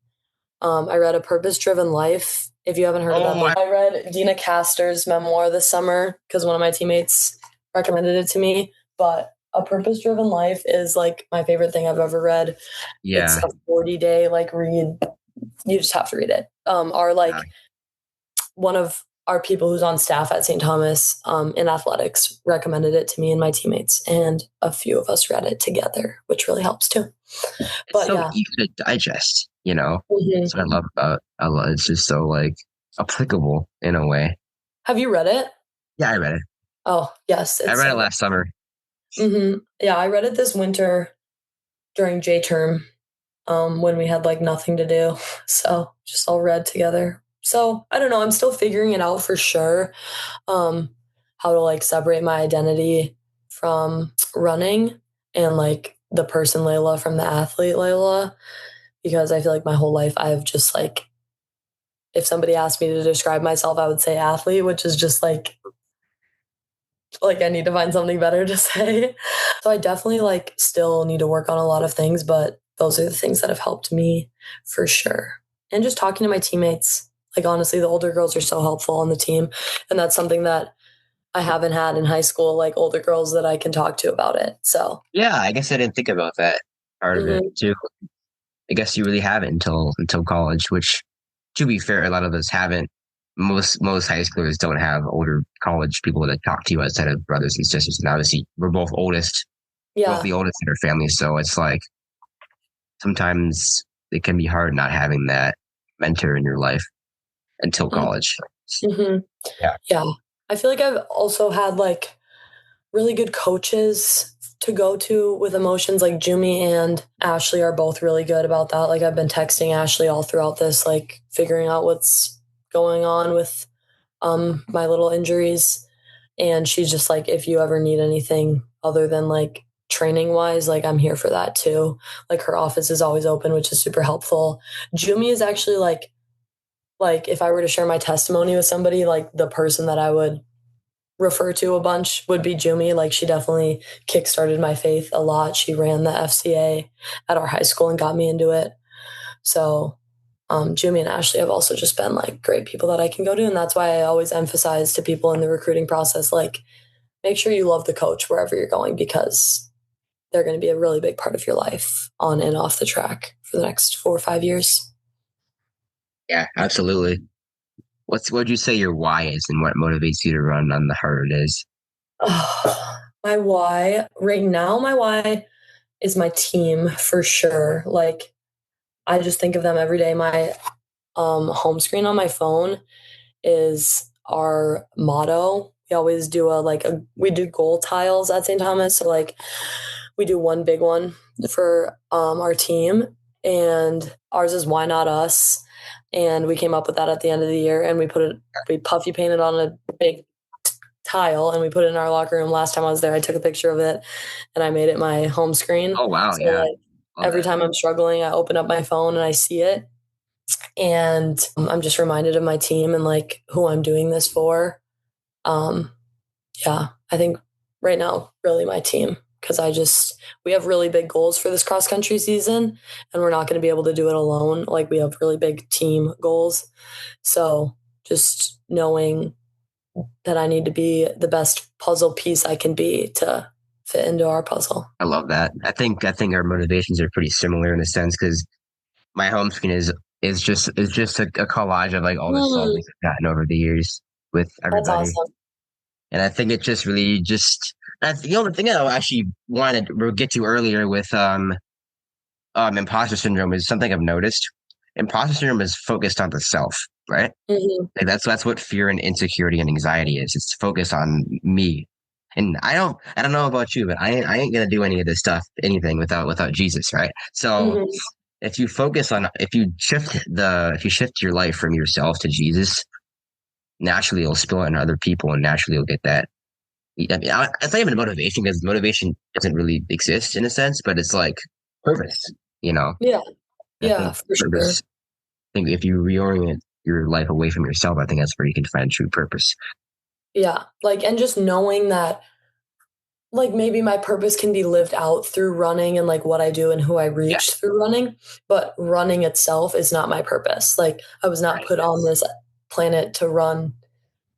B: I read A Purpose-Driven Life. If you haven't heard of that book, I read Dina Castor's memoir this summer because one of my teammates recommended it to me. But A Purpose-Driven Life is like my favorite thing I've ever read. Yeah. It's a 40-day like read. You just have to read it. One of our people who's on staff at St. Thomas in athletics recommended it to me and my teammates, and a few of us read it together, which really helps too.
A: It's so easy to digest, you know. Mm-hmm. That's what I love about it. It's just so like applicable in a way.
B: Have you read it?
A: Yeah, I read it.
B: Oh, yes.
A: I read it last summer.
B: Mm-hmm. Yeah, I read it this winter during J term when we had like nothing to do. So just all read together. So I don't know. I'm still figuring it out for sure. How to like separate my identity from running and like the person Layla from the athlete Layla, because I feel like my whole life I've just like, if somebody asked me to describe myself, I would say athlete, which is just like I need to find something better to say. So I definitely like still need to work on a lot of things, but those are the things that have helped me for sure. And just talking to my teammates Like, honestly, the older girls are so helpful on the team. And that's something that I haven't had in high school, like older girls that I can talk to about it. So,
A: Yeah, I guess I didn't think about that part of it
B: mhm.
A: too. I guess you really haven't until college, which, to be fair, a lot of us haven't. Most high schoolers don't have older college people that talk to you outside of brothers and sisters. And obviously, we're both
B: Yeah.
A: the oldest in our family. So it's like sometimes it can be hard not having that mentor in your life until college.
B: Mm-hmm.
A: Yeah.
B: Yeah. I feel like I've also had like really good coaches to go to with emotions. Like Jumi and Ashley are both really good about that. Like I've been texting Ashley all throughout this, like figuring out what's going on with my little injuries. And she's just like, if you ever need anything other than like training wise, like I'm here for that too. Like her office is always open, which is super helpful. Jumi is actually like if I were to share my testimony with somebody, like the person that I would refer to a bunch would be Jumi. Like she definitely kickstarted my faith a lot. She ran the FCA at our high school and got me into it. So Jumi and Ashley have also just been like great people that I can go to. And that's why I always emphasize to people in the recruiting process, like make sure you love the coach wherever you're going, because they're going to be a really big part of your life on and off the track for the next 4 or 5 years.
A: Yeah, absolutely. What would you say your why is and what motivates you to run on the hard days?
B: My why right now, my why is my team for sure. Like I just think of them every day. My home screen on my phone is our motto. We always do we do goal tiles at St. Thomas. So like we do one big one for our team, and ours is why not us. And we came up with that at the end of the year, and we puffy painted on a big tile and we put it in our locker room. Last time I was there, I took a picture of it and I made it my home screen.
A: Oh wow,
B: So
A: yeah.
B: like every time I'm struggling, I open up my phone and I see it, and I'm just reminded of my team and like who I'm doing this for. Um, yeah, I think right now, really my team, because we have really big goals for this cross country season and we're not going to be able to do it alone. Like we have really big team goals. So just knowing that I need to be the best puzzle piece I can be to fit into our puzzle.
A: I love that. I think our motivations are pretty similar in a sense because my home screen is just a collage of like all the songs I've gotten over the years with
B: That's
A: everybody.
B: awesome.
A: And I think it just really just that's the only thing I actually wanted to get to earlier with imposter syndrome is something I've noticed. Imposter syndrome is focused on the self, right?
B: Mm-hmm.
A: Like that's what fear and insecurity and anxiety is. It's focused on me. And I don't know about you, but I ain't gonna do any of this stuff, anything without Jesus, right? So
B: Mm-hmm.
A: if you shift your life from yourself to Jesus, naturally you'll spill it on other people and naturally you'll get that. I mean, it's not even motivation because motivation doesn't really exist in a sense, but it's like purpose, you know?
B: Yeah.
A: I
B: Yeah,
A: think
B: for sure.
A: purpose, I think if you reorient your life away from yourself, I think that's where you can find true purpose.
B: Yeah. Like, and just knowing that, like, maybe my purpose can be lived out through running and like what I do and who I
A: Yeah.
B: reach through running, but running itself is not my purpose. Like, I was not put on this planet to run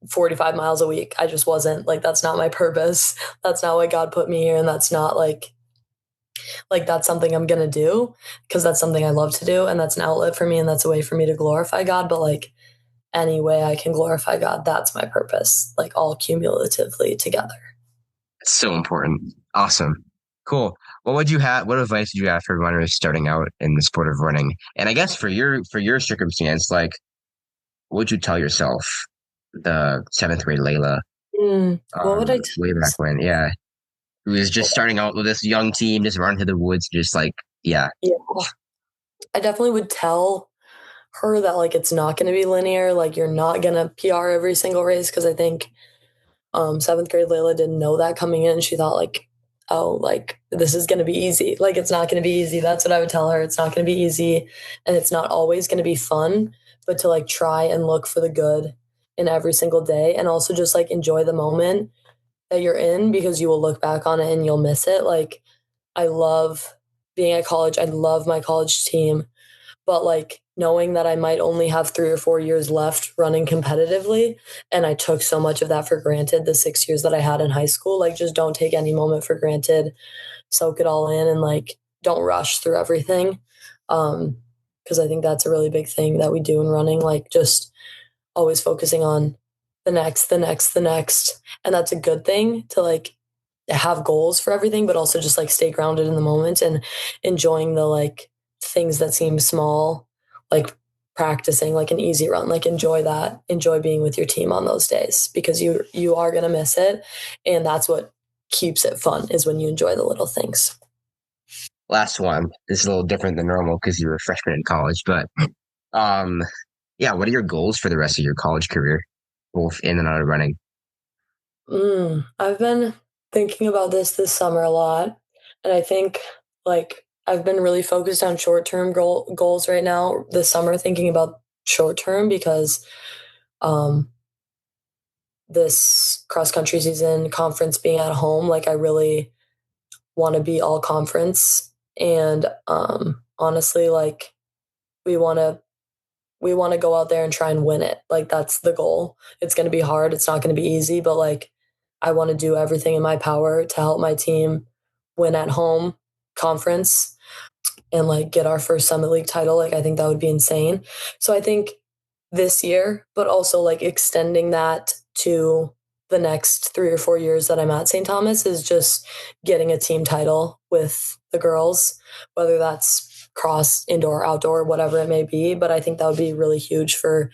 B: 45 miles a week. I just wasn't. Like, that's not my purpose. That's not why God put me here. And that's not like that's something I'm gonna do because that's something I love to do and that's an outlet for me and that's a way for me to glorify God. But like any way I can glorify God, that's my purpose, like all cumulatively together.
A: It's so important. Awesome. Cool. What advice would you have for runners starting out in the sport of running? And I guess for your circumstance, like what would you tell yourself, the seventh grade Layla,
B: What would I
A: way back when? Yeah. Who was just starting out with this young team, just running through the woods, just like, yeah.
B: Yeah, I definitely would tell her that like it's not going to be linear. Like you're not going to PR every single race because I think seventh grade Layla didn't know that coming in. She thought like, oh, like this is going to be easy. Like it's not going to be easy. That's what I would tell her. It's not going to be easy, and it's not always going to be fun. But to like try and look for the good in every single day, and also just like enjoy the moment that you're in because you will look back on it and you'll miss it. Like I love being at college. I love my college team, but like knowing that I might only have 3 or 4 years left running competitively, and I took so much of that for granted the 6 years that I had in high school. Like, just don't take any moment for granted, soak it all in, and like don't rush through everything. Because I think that's a really big thing that we do in running, like just always focusing on the next, the next, the next. And that's a good thing to like have goals for everything, but also just like stay grounded in the moment and enjoying the like things that seem small, like practicing like an easy run. Like enjoy that. Enjoy being with your team on those days, because you are gonna miss it. And that's what keeps it fun, is when you enjoy the little things.
A: Last one. This is a little different than normal because you were a freshman in college, but yeah, what are your goals for the rest of your college career, both in and out of running?
B: I've been thinking about this summer a lot, and I think like I've been really focused on short-term goals right now this summer, thinking about short term, because um this cross country season, conference being at home, like I really want to be all conference. And honestly, like we want to we want to go out there and try and win it. Like that's the goal. It's going to be hard. It's not going to be easy, but like I want to do everything in my power to help my team win at home conference and like get our first Summit League title. Like I think that would be insane. So I think this year, but also like extending that to the next 3 or 4 years that I'm at St. Thomas, is just getting a team title with the girls, whether that's cross, indoor, outdoor, whatever it may be. But I think that would be really huge for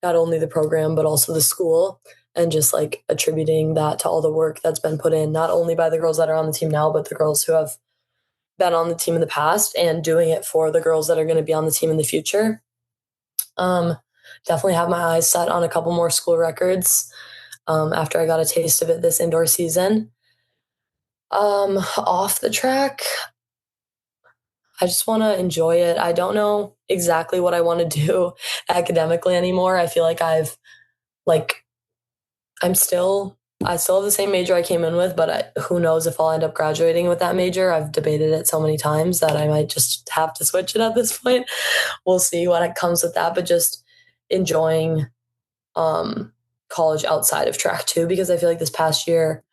B: not only the program, but also the school, and just like attributing that to all the work that's been put in, not only by the girls that are on the team now, but the girls who have been on the team in the past, and doing it for the girls that are going to be on the team in the future. Definitely have my eyes set on a couple more school records after I got a taste of it this indoor season. Off the track, I just want to enjoy it. I don't know exactly what I want to do academically anymore. I feel like like, I still have the same major I came in with, but who knows if I'll end up graduating with that major. I've debated it so many times that I might just have to switch it at this point. We'll see what comes with that, but just enjoying college outside of track too, because I feel like this past year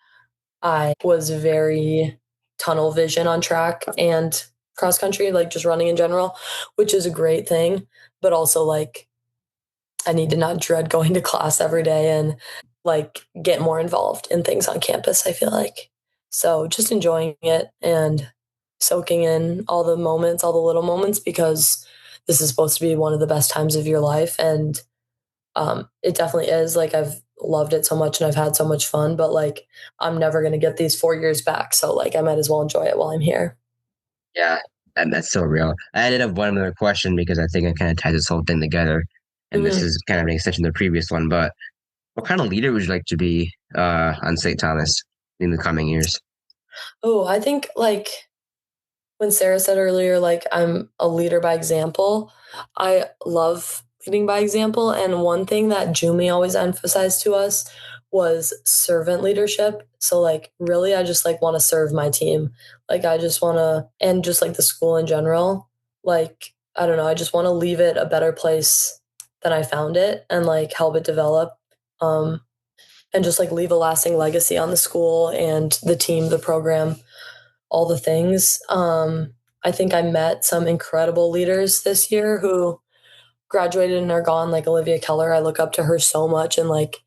B: I was very tunnel vision on track and cross country, like just running in general, which is a great thing, but also like I need to not dread going to class every day and like get more involved in things on campus, I feel like. So just enjoying it and soaking in all the moments, all the little moments, because this is supposed to be one of the best times of your life. And it definitely is. Like I've loved it so much and I've had so much fun, but like I'm never going to get these 4 years back. So like I might as well enjoy it while I'm here.
A: Yeah, and that's so real. I ended up one other question because I think it kind of ties this whole thing together. And this is kind of an extension of the previous one, but what kind of leader would you like to be on St. Thomas in the coming years?
B: Oh, I think like when Sarah said earlier, like I'm a leader by example, I love leading by example. And one thing that Jumi always emphasized to us was servant leadership. So like really I just like want to serve my team. Like I just want to, and just like the school in general, like I don't know, I just want to leave it a better place than I found it, and like help it develop. And just like leave a lasting legacy on the school and the team, the program, all the things. I think I met some incredible leaders this year who graduated and are gone, like Olivia Keller. I look up to her so much, and like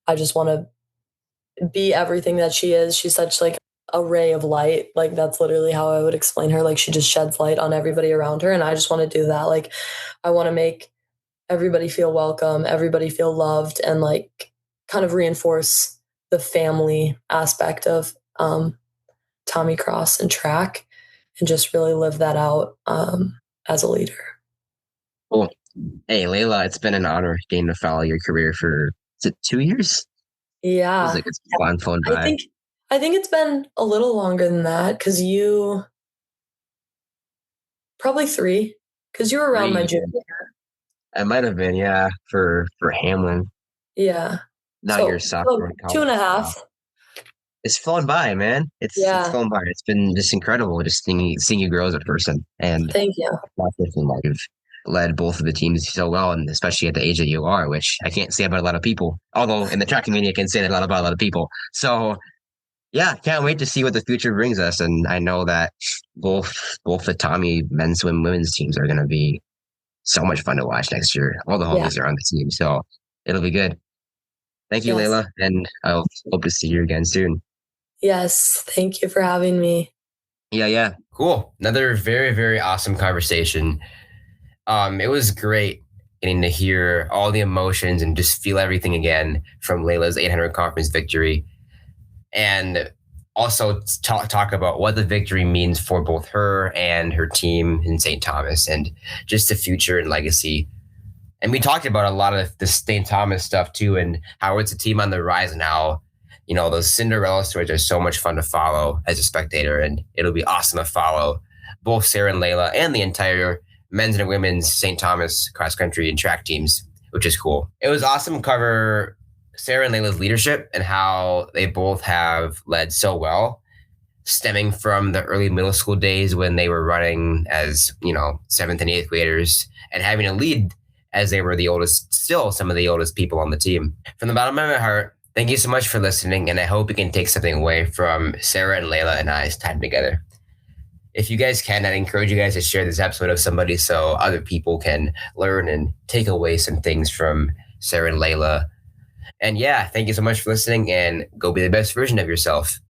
B: I just want to be everything that she is. She's such like a ray of light. Like that's literally how I would explain her. Like she just sheds light on everybody around her, and I just want to do that. Like I want to make everybody feel welcome, everybody feel loved, and like kind of reinforce the family aspect of Tommy Cross and track, and just really live that out as a leader.
A: Cool. Hey, Layla, it's been an honor getting to follow your career for, is it 2 years?
B: Yeah.
A: Feels like it's flown by.
B: I think it's been a little longer than that, because you probably 3, because you were around my junior year.
A: I might have been, yeah, for Hamlin.
B: Yeah.
A: Now
B: so,
A: you're a sophomore in college.
B: 2.5.
A: It's flown by, man. It's flown by. It's been just incredible just seeing you grow as a person. And
B: thank you.
A: not just in life. led both of the teams so well, and especially at the age that you are, which I can't say about a lot of people. Although in the track community, I can say that about a lot of people. So yeah, can't wait to see what the future brings us. And I know that both the Tommy men's swim, women's teams are going to be so much fun to watch next year. All the homies are on the team, so it'll be good. Thank you, Layla, and I'll hope to see you again soon.
B: Yes, thank you for having me.
A: Yeah. Cool. Another very, very awesome conversation. It was great getting to hear all the emotions and just feel everything again from Layla's 800 conference victory. And also talk about what the victory means for both her and her team in St. Thomas and just the future and legacy. And we talked about a lot of the St. Thomas stuff too, and how it's a team on the rise and how, those Cinderella stories are so much fun to follow as a spectator. And it'll be awesome to follow both Sara and Layla and the entire men's and women's St. Thomas cross country and track teams, which is cool. It was awesome to cover Sara and Layla's leadership and how they both have led so well, stemming from the early middle school days when they were running as, 7th and 8th graders and having to lead as they were the oldest, still some of the oldest people on the team. From the bottom of my heart, thank you so much for listening, and I hope you can take something away from Sara and Layla and I's time together. If you guys can, I'd encourage you guys to share this episode with somebody so other people can learn and take away some things from Sara and Layla. And yeah, thank you so much for listening, and go be the best version of yourself.